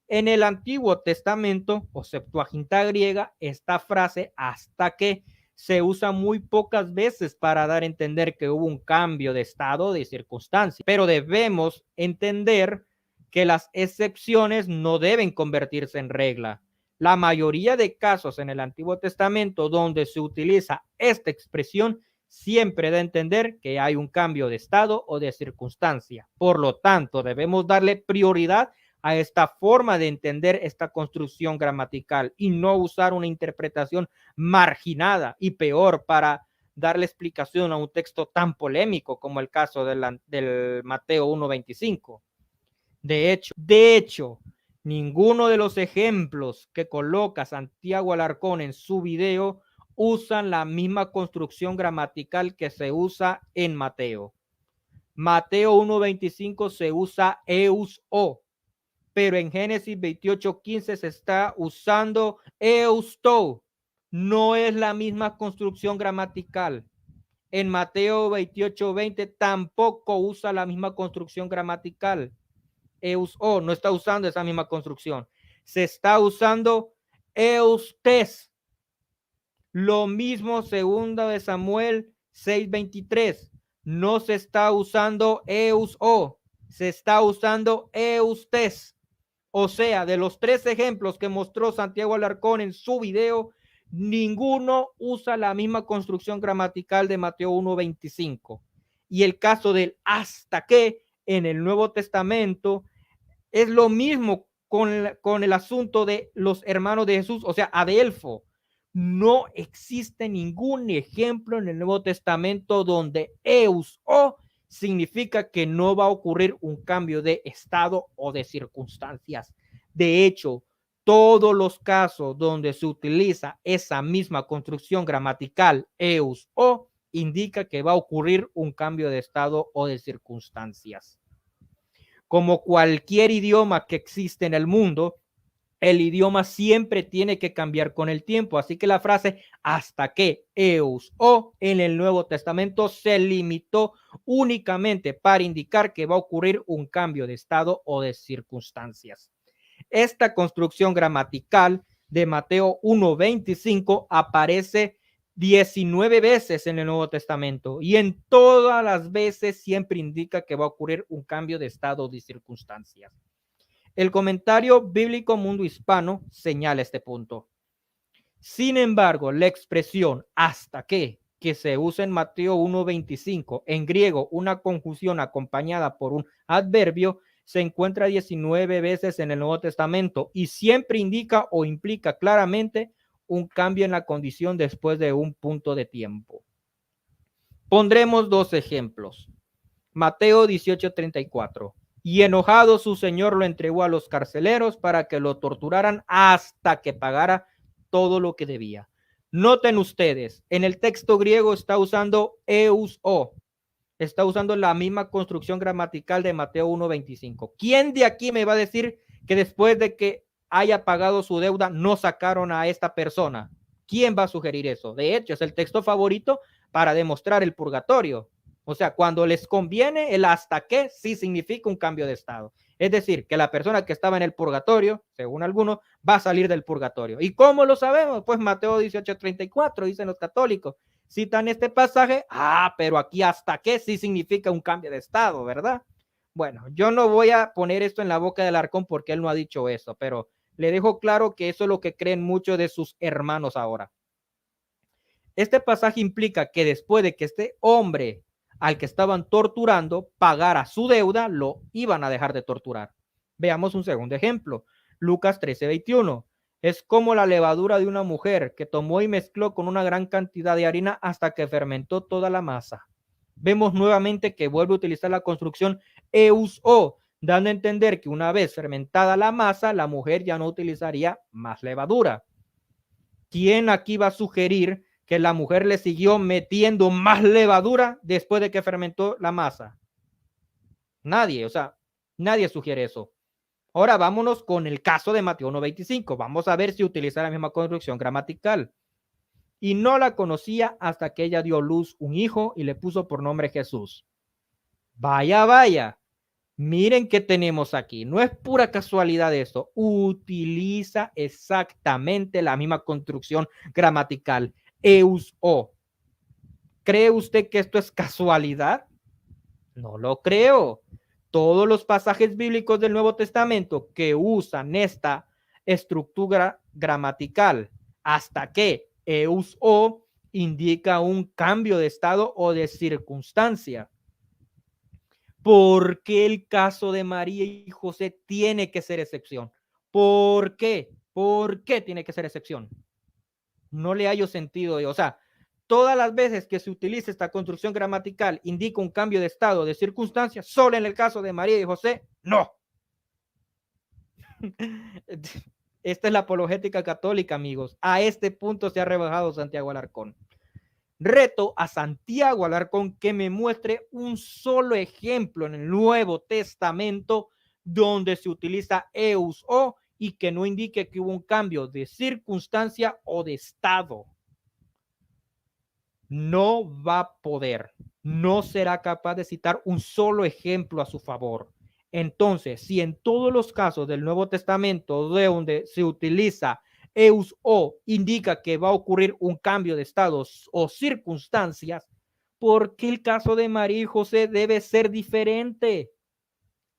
En el Antiguo Testamento o Septuaginta griega, esta frase hasta que se usa muy pocas veces para dar a entender que hubo un cambio de estado o de circunstancia, pero debemos entender que las excepciones no deben convertirse en regla. La mayoría de casos en el Antiguo Testamento donde se utiliza esta expresión siempre da a entender que hay un cambio de estado o de circunstancia. Por lo tanto, debemos darle prioridad a esta forma de entender esta construcción gramatical y no usar una interpretación marginada y peor para darle explicación a un texto tan polémico como el caso del Mateo 1:25. De hecho, ninguno de los ejemplos que coloca Santiago Alarcón en su video usan la misma construcción gramatical que se usa en Mateo. Mateo 1:25 se usa eus o, pero en Génesis 28:15 se está usando eusto. No es la misma construcción gramatical. En Mateo 28:20 tampoco usa la misma construcción gramatical. Eus o no está usando esa misma construcción. Se está usando eustes. Lo mismo segunda de Samuel 6:23. No se está usando eus o, se está usando eustes. O sea, de los 3 ejemplos que mostró Santiago Alarcón en su video, ninguno usa la misma construcción gramatical de Mateo 1:25. Y el caso del hasta que en el Nuevo Testamento es lo mismo con el asunto de los hermanos de Jesús, o sea, Adelfo. No existe ningún ejemplo en el Nuevo Testamento donde eus o significa que no va a ocurrir un cambio de estado o de circunstancias. De hecho, todos los casos donde se utiliza esa misma construcción gramatical eus o indica que va a ocurrir un cambio de estado o de circunstancias. Como cualquier idioma que existe en el mundo, el idioma siempre tiene que cambiar con el tiempo. Así que la frase hasta que eus o en el Nuevo Testamento se limitó únicamente para indicar que va a ocurrir un cambio de estado o de circunstancias. Esta construcción gramatical de Mateo 1:25 aparece 19 veces en el Nuevo Testamento y en todas las veces siempre indica que va a ocurrir un cambio de estado o de circunstancias. El comentario bíblico Mundo Hispano señala este punto. Sin embargo, la expresión hasta que se usa en Mateo 1:25, en griego una conjunción acompañada por un adverbio, se encuentra 19 veces en el Nuevo Testamento y siempre indica o implica claramente un cambio en la condición después de un punto de tiempo. Pondremos 2 ejemplos. Mateo 18:34. Y enojado su señor lo entregó a los carceleros para que lo torturaran hasta que pagara todo lo que debía. Noten ustedes, en el texto griego está usando eus o, está usando la misma construcción gramatical de Mateo 1:25. ¿Quién de aquí me va a decir que después de que haya pagado su deuda no sacaron a esta persona? ¿Quién va a sugerir eso? De hecho, es el texto favorito para demostrar el purgatorio. O sea, cuando les conviene, el hasta que sí significa un cambio de estado. Es decir, que la persona que estaba en el purgatorio, según algunos, va a salir del purgatorio. ¿Y cómo lo sabemos? Pues Mateo 18:34, dicen los católicos. Citan este pasaje, pero aquí hasta qué sí significa un cambio de estado, ¿verdad? Bueno, yo no voy a poner esto en la boca del Alarcón porque él no ha dicho eso, pero le dejo claro que eso es lo que creen muchos de sus hermanos ahora. Este pasaje implica que después de que este hombre al que estaban torturando pagara su deuda, lo iban a dejar de torturar. Veamos un segundo ejemplo. Lucas 13:21. Es como la levadura de una mujer que tomó y mezcló con una gran cantidad de harina hasta que fermentó toda la masa. Vemos nuevamente que vuelve a utilizar la construcción eus-o, dando a entender que una vez fermentada la masa, la mujer ya no utilizaría más levadura. ¿Quién aquí va a sugerir que la mujer le siguió metiendo más levadura después de que fermentó la masa? Nadie, o sea, nadie sugiere eso. Ahora vámonos con el caso de Mateo 1:25. Vamos a ver si utiliza la misma construcción gramatical. Y no la conocía hasta que ella dio a luz un hijo y le puso por nombre Jesús. Vaya, vaya. Miren qué tenemos aquí. No es pura casualidad esto. Utiliza exactamente la misma construcción gramatical. Eus-o. ¿Cree usted que esto es casualidad? No lo creo. Todos los pasajes bíblicos del Nuevo Testamento que usan esta estructura gramatical hasta que eus-o indica un cambio de estado o de circunstancia. ¿Por qué el caso de María y José tiene que ser excepción? ¿Por qué? ¿Por qué tiene que ser excepción? No le hallo sentido. O sea, todas las veces que se utiliza esta construcción gramatical indica un cambio de estado, de circunstancia, solo en el caso de María y José, no. Esta es la apologética católica, amigos. A este punto se ha rebajado Santiago Alarcón. Reto a Santiago Alarcón que me muestre un solo ejemplo en el Nuevo Testamento donde se utiliza eus-o y que no indique que hubo un cambio de circunstancia o de estado. No va a poder, no será capaz de citar un solo ejemplo a su favor. Entonces, si en todos los casos del Nuevo Testamento donde se utiliza eus-o indica que va a ocurrir un cambio de estados o circunstancias, ¿por qué el caso de María y José debe ser diferente?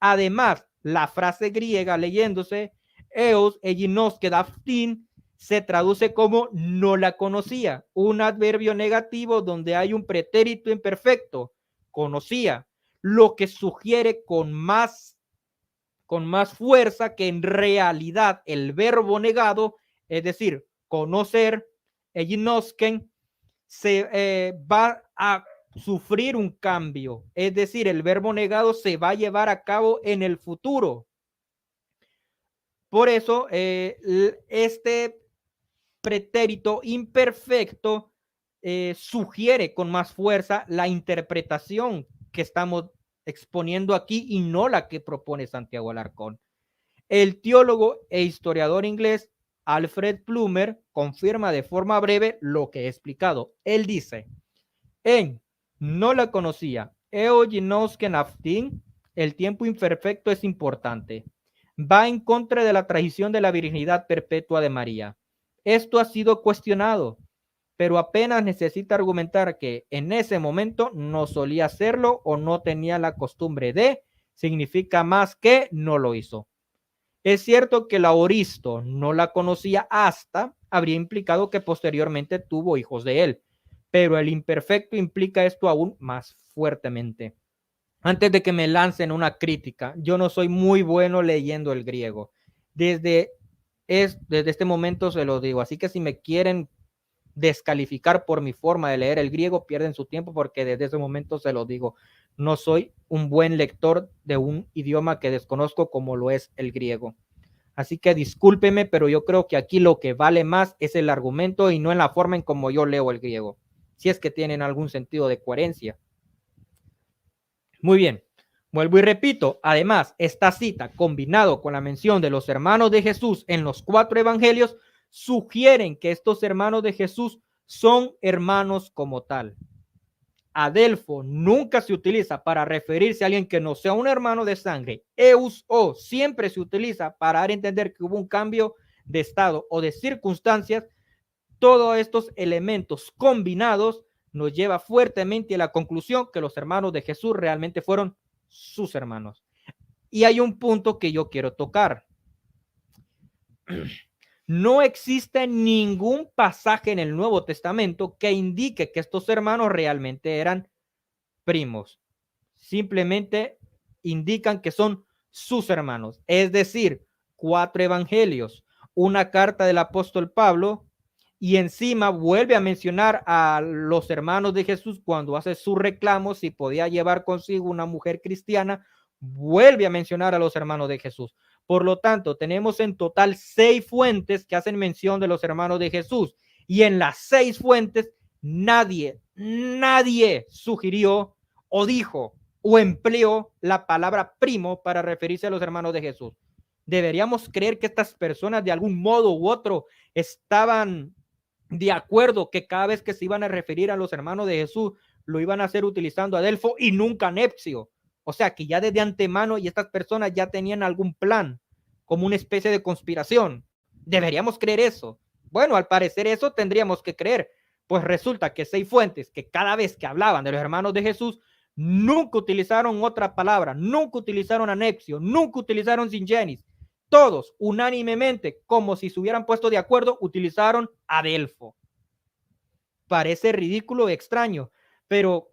Además, la frase griega leyéndose eos eginos daftin se traduce como no la conocía, un adverbio negativo donde hay un pretérito imperfecto, conocía, lo que sugiere con más fuerza que en realidad el verbo negado, es decir, conocer, eginosken, se va a sufrir un cambio, es decir, el verbo negado se va a llevar a cabo en el futuro. Por eso, este pretérito imperfecto sugiere con más fuerza la interpretación que estamos exponiendo aquí y no la que propone Santiago Alarcón. El teólogo e historiador inglés Alfred Plummer confirma de forma breve lo que he explicado. Él dice, no la conocía, el tiempo imperfecto es importante. Va en contra de la tradición de la virginidad perpetua de María. Esto ha sido cuestionado, pero apenas necesita argumentar que en ese momento no solía hacerlo o no tenía la costumbre de, significa más que no lo hizo. Es cierto que la auristo no la conocía hasta, habría implicado que posteriormente tuvo hijos de él, pero el imperfecto implica esto aún más fuertemente. Antes de que me lancen una crítica, yo no soy muy bueno leyendo el griego. Desde este momento se lo digo, así que si me quieren descalificar por mi forma de leer el griego, pierden su tiempo porque desde ese momento se lo digo, no soy un buen lector de un idioma que desconozco como lo es el griego. Así que discúlpeme, pero yo creo que aquí lo que vale más es el argumento y no en la forma en como yo leo el griego, si es que tienen algún sentido de coherencia. Muy bien, vuelvo y repito, además, esta cita combinado con la mención de los hermanos de Jesús en los 4 evangelios sugieren que estos hermanos de Jesús son hermanos como tal. adelfo nunca se utiliza para referirse a alguien que no sea un hermano de sangre. Eus o siempre se utiliza para dar a entender que hubo un cambio de estado o de circunstancias. Todos estos elementos combinados nos lleva fuertemente a la conclusión que los hermanos de Jesús realmente fueron sus hermanos. Y hay un punto que yo quiero tocar. No existe ningún pasaje en el Nuevo Testamento que indique que estos hermanos realmente eran primos. Simplemente indican que son sus hermanos. Es decir, 4 evangelios, una carta del apóstol Pablo, y encima vuelve a mencionar a los hermanos de Jesús cuando hace su reclamo si podía llevar consigo una mujer cristiana. Vuelve a mencionar a los hermanos de Jesús. Por lo tanto, tenemos en total 6 fuentes que hacen mención de los hermanos de Jesús. Y en las 6 fuentes, nadie sugirió o dijo o empleó la palabra primo para referirse a los hermanos de Jesús. Deberíamos creer que estas personas de algún modo u otro estaban de acuerdo que cada vez que se iban a referir a los hermanos de Jesús, lo iban a hacer utilizando adelfo y nunca nepsio. O sea, que ya desde antemano y estas personas ya tenían algún plan, como una especie de conspiración. Deberíamos creer eso. Bueno, al parecer eso tendríamos que creer. Pues resulta que 6 fuentes que cada vez que hablaban de los hermanos de Jesús, nunca utilizaron otra palabra, nunca utilizaron anexio, nunca utilizaron singenis. Todos unánimemente, como si se hubieran puesto de acuerdo, utilizaron adelfo. Parece ridículo y extraño, pero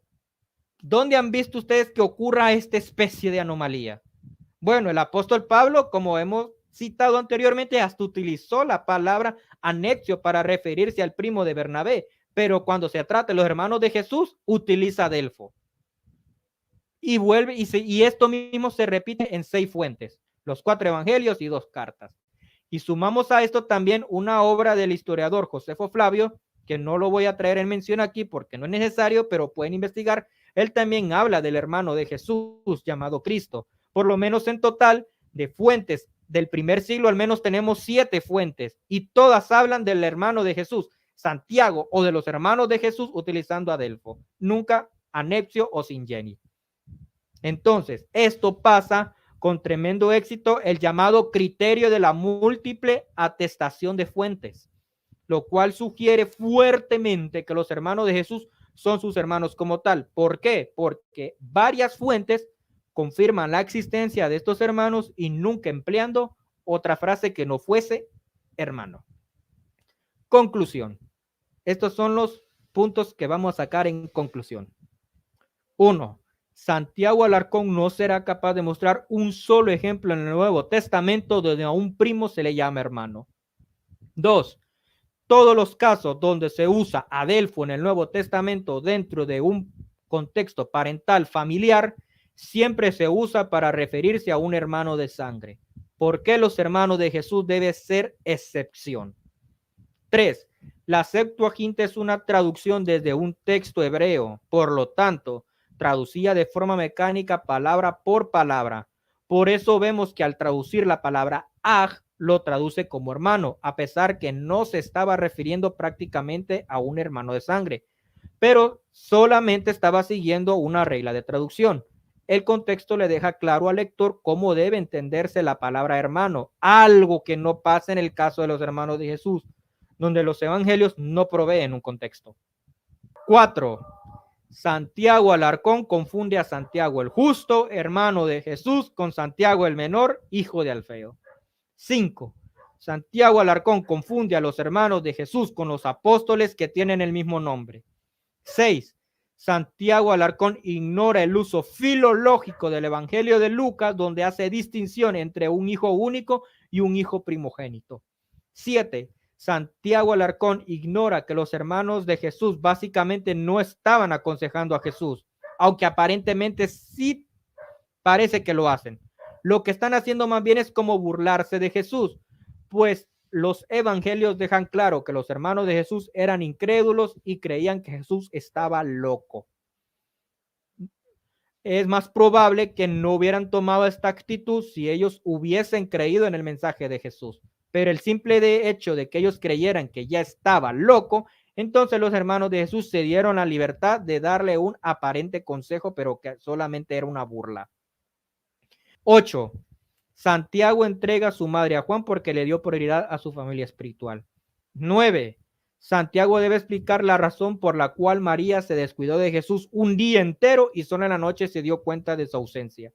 ¿dónde han visto ustedes que ocurra esta especie de anomalía? Bueno, el apóstol Pablo, como hemos citado anteriormente, hasta utilizó la palabra anexio para referirse al primo de Bernabé, pero cuando se trata de los hermanos de Jesús, utiliza adelfo. Y vuelve, y esto mismo se repite en 6 fuentes, los 4 evangelios y 2 cartas. Y sumamos a esto también una obra del historiador Josefo Flavio, que no lo voy a traer en mención aquí porque no es necesario, pero pueden investigar. Él también habla del hermano de Jesús llamado Cristo. Por lo menos en total, de fuentes del primer siglo, al menos tenemos 7 fuentes, y todas hablan del hermano de Jesús, Santiago, o de los hermanos de Jesús utilizando adelfo, nunca anexio o singeni. Entonces, esto pasa con tremendo éxito el llamado criterio de la múltiple atestación de fuentes, lo cual sugiere fuertemente que los hermanos de Jesús son sus hermanos como tal. ¿Por qué? Porque varias fuentes confirman la existencia de estos hermanos y nunca empleando otra frase que no fuese hermano. Conclusión. Estos son los puntos que vamos a sacar en conclusión. 1. Santiago Alarcón no será capaz de mostrar un solo ejemplo en el Nuevo Testamento donde a un primo se le llama hermano. 2. Todos los casos donde se usa adelfo en el Nuevo Testamento dentro de un contexto parental familiar, siempre se usa para referirse a un hermano de sangre. ¿Por qué los hermanos de Jesús deben ser excepción? 3. La Septuaginta es una traducción desde un texto hebreo, por lo tanto, traducía de forma mecánica palabra por palabra. Por eso vemos que al traducir la palabra aj, lo traduce como hermano, a pesar que no se estaba refiriendo prácticamente a un hermano de sangre, pero solamente estaba siguiendo una regla de traducción. El contexto le deja claro al lector cómo debe entenderse la palabra hermano, algo que no pasa en el caso de los hermanos de Jesús, donde los evangelios no proveen un contexto. 4. Santiago Alarcón confunde a Santiago el justo, hermano de Jesús, con Santiago el menor, hijo de Alfeo. 5. Santiago Alarcón confunde a los hermanos de Jesús con los apóstoles que tienen el mismo nombre. 6. Santiago Alarcón ignora el uso filológico del Evangelio de Lucas, donde hace distinción entre un hijo único y un hijo primogénito. 7. Santiago Alarcón ignora que los hermanos de Jesús básicamente no estaban aconsejando a Jesús, aunque aparentemente sí parece que lo hacen. Lo que están haciendo más bien es como burlarse de Jesús, pues los evangelios dejan claro que los hermanos de Jesús eran incrédulos y creían que Jesús estaba loco. Es más probable que no hubieran tomado esta actitud si ellos hubiesen creído en el mensaje de Jesús. Pero el simple hecho de que ellos creyeran que ya estaba loco Entonces los hermanos de Jesús se dieron la libertad de darle un aparente consejo, pero que solamente era una burla. 8. Santiago entrega a su madre a Juan porque le dio prioridad a su familia espiritual. 9. Santiago debe explicar la razón por la cual María se descuidó de Jesús un día entero y solo en la noche se dio cuenta de su ausencia.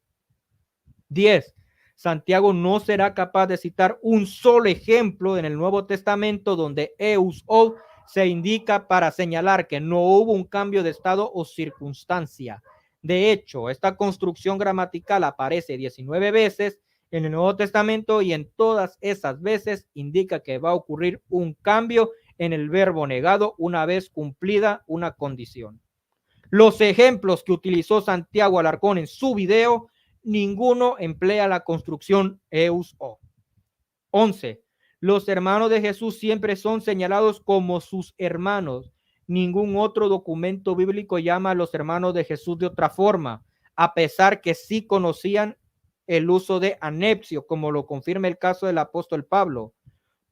10. Santiago no será capaz de citar un solo ejemplo en el Nuevo Testamento donde eus o se indica para señalar que no hubo un cambio de estado o circunstancia. De hecho, esta construcción gramatical aparece 19 veces en el Nuevo Testamento y en todas esas veces indica que va a ocurrir un cambio en el verbo negado una vez cumplida una condición. Los ejemplos que utilizó Santiago Alarcón en su video, ninguno emplea la construcción eus o. 11. Los hermanos de Jesús siempre son señalados como sus hermanos. Ningún otro documento bíblico llama a los hermanos de Jesús de otra forma, a pesar que sí conocían el uso de anepsio, como lo confirma el caso del apóstol Pablo.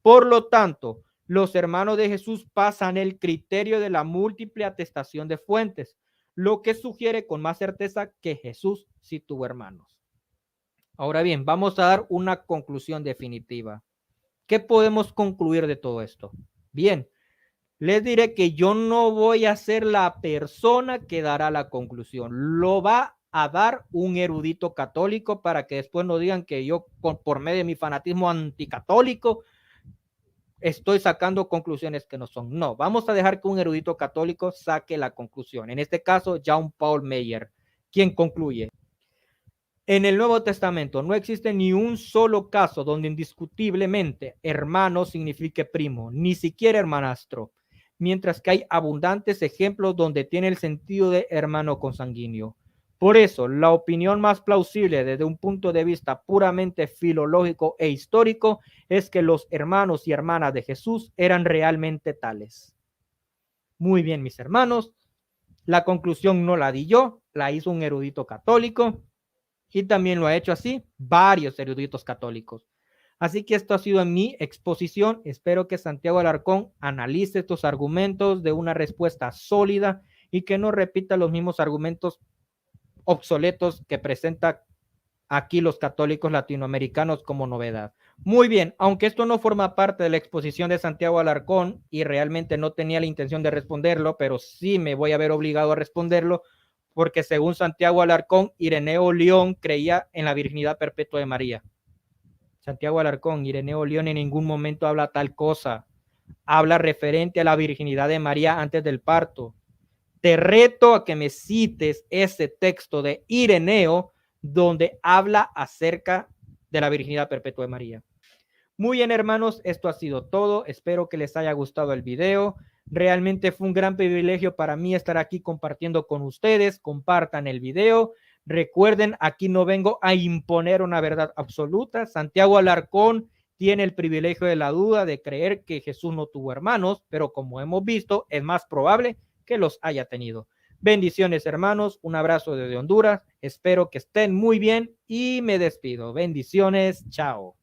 Por lo tanto, los hermanos de Jesús pasan el criterio de la múltiple atestación de fuentes, lo que sugiere con más certeza que Jesús sí tuvo hermanos. Ahora bien, vamos a dar una conclusión definitiva. ¿Qué podemos concluir de todo esto? Bien, les diré que yo no voy a ser la persona que dará la conclusión. Lo va a dar un erudito católico para que después no digan que yo, por medio de mi fanatismo anticatólico, estoy sacando conclusiones que no son. No, vamos a dejar que un erudito católico saque la conclusión. En este caso, Jean Paul Meyer, quien concluye. En el Nuevo Testamento no existe ni un solo caso donde indiscutiblemente hermano signifique primo, ni siquiera hermanastro, mientras que hay abundantes ejemplos donde tiene el sentido de hermano consanguíneo. Por eso, la opinión más plausible desde un punto de vista puramente filológico e histórico es que los hermanos y hermanas de Jesús eran realmente tales. Muy bien, mis hermanos, la conclusión no la di yo, la hizo un erudito católico. Y también lo ha hecho así varios eruditos católicos. Así que esto ha sido en mi exposición. Espero que Santiago Alarcón analice estos argumentos de una respuesta sólida y que no repita los mismos argumentos obsoletos que presenta aquí los católicos latinoamericanos como novedad. Muy bien, aunque esto no forma parte de la exposición de Santiago Alarcón y realmente no tenía la intención de responderlo, pero sí me voy a ver obligado a responderlo, porque según Santiago Alarcón, Ireneo León creía en la virginidad perpetua de María. Santiago Alarcón, Ireneo León en ningún momento habla tal cosa. Habla referente a la virginidad de María antes del parto. Te reto a que me cites ese texto de Ireneo donde habla acerca de la virginidad perpetua de María. Muy bien, hermanos, esto ha sido todo. Espero que les haya gustado el video. Realmente fue un gran privilegio para mí estar aquí compartiendo con ustedes. Compartan el video. Recuerden, aquí no vengo a imponer una verdad absoluta. Santiago Alarcón tiene el privilegio de la duda de creer que Jesús no tuvo hermanos, pero como hemos visto, es más probable que los haya tenido. Bendiciones, hermanos. Un abrazo desde Honduras. Espero que estén muy bien y me despido. Bendiciones. Chao.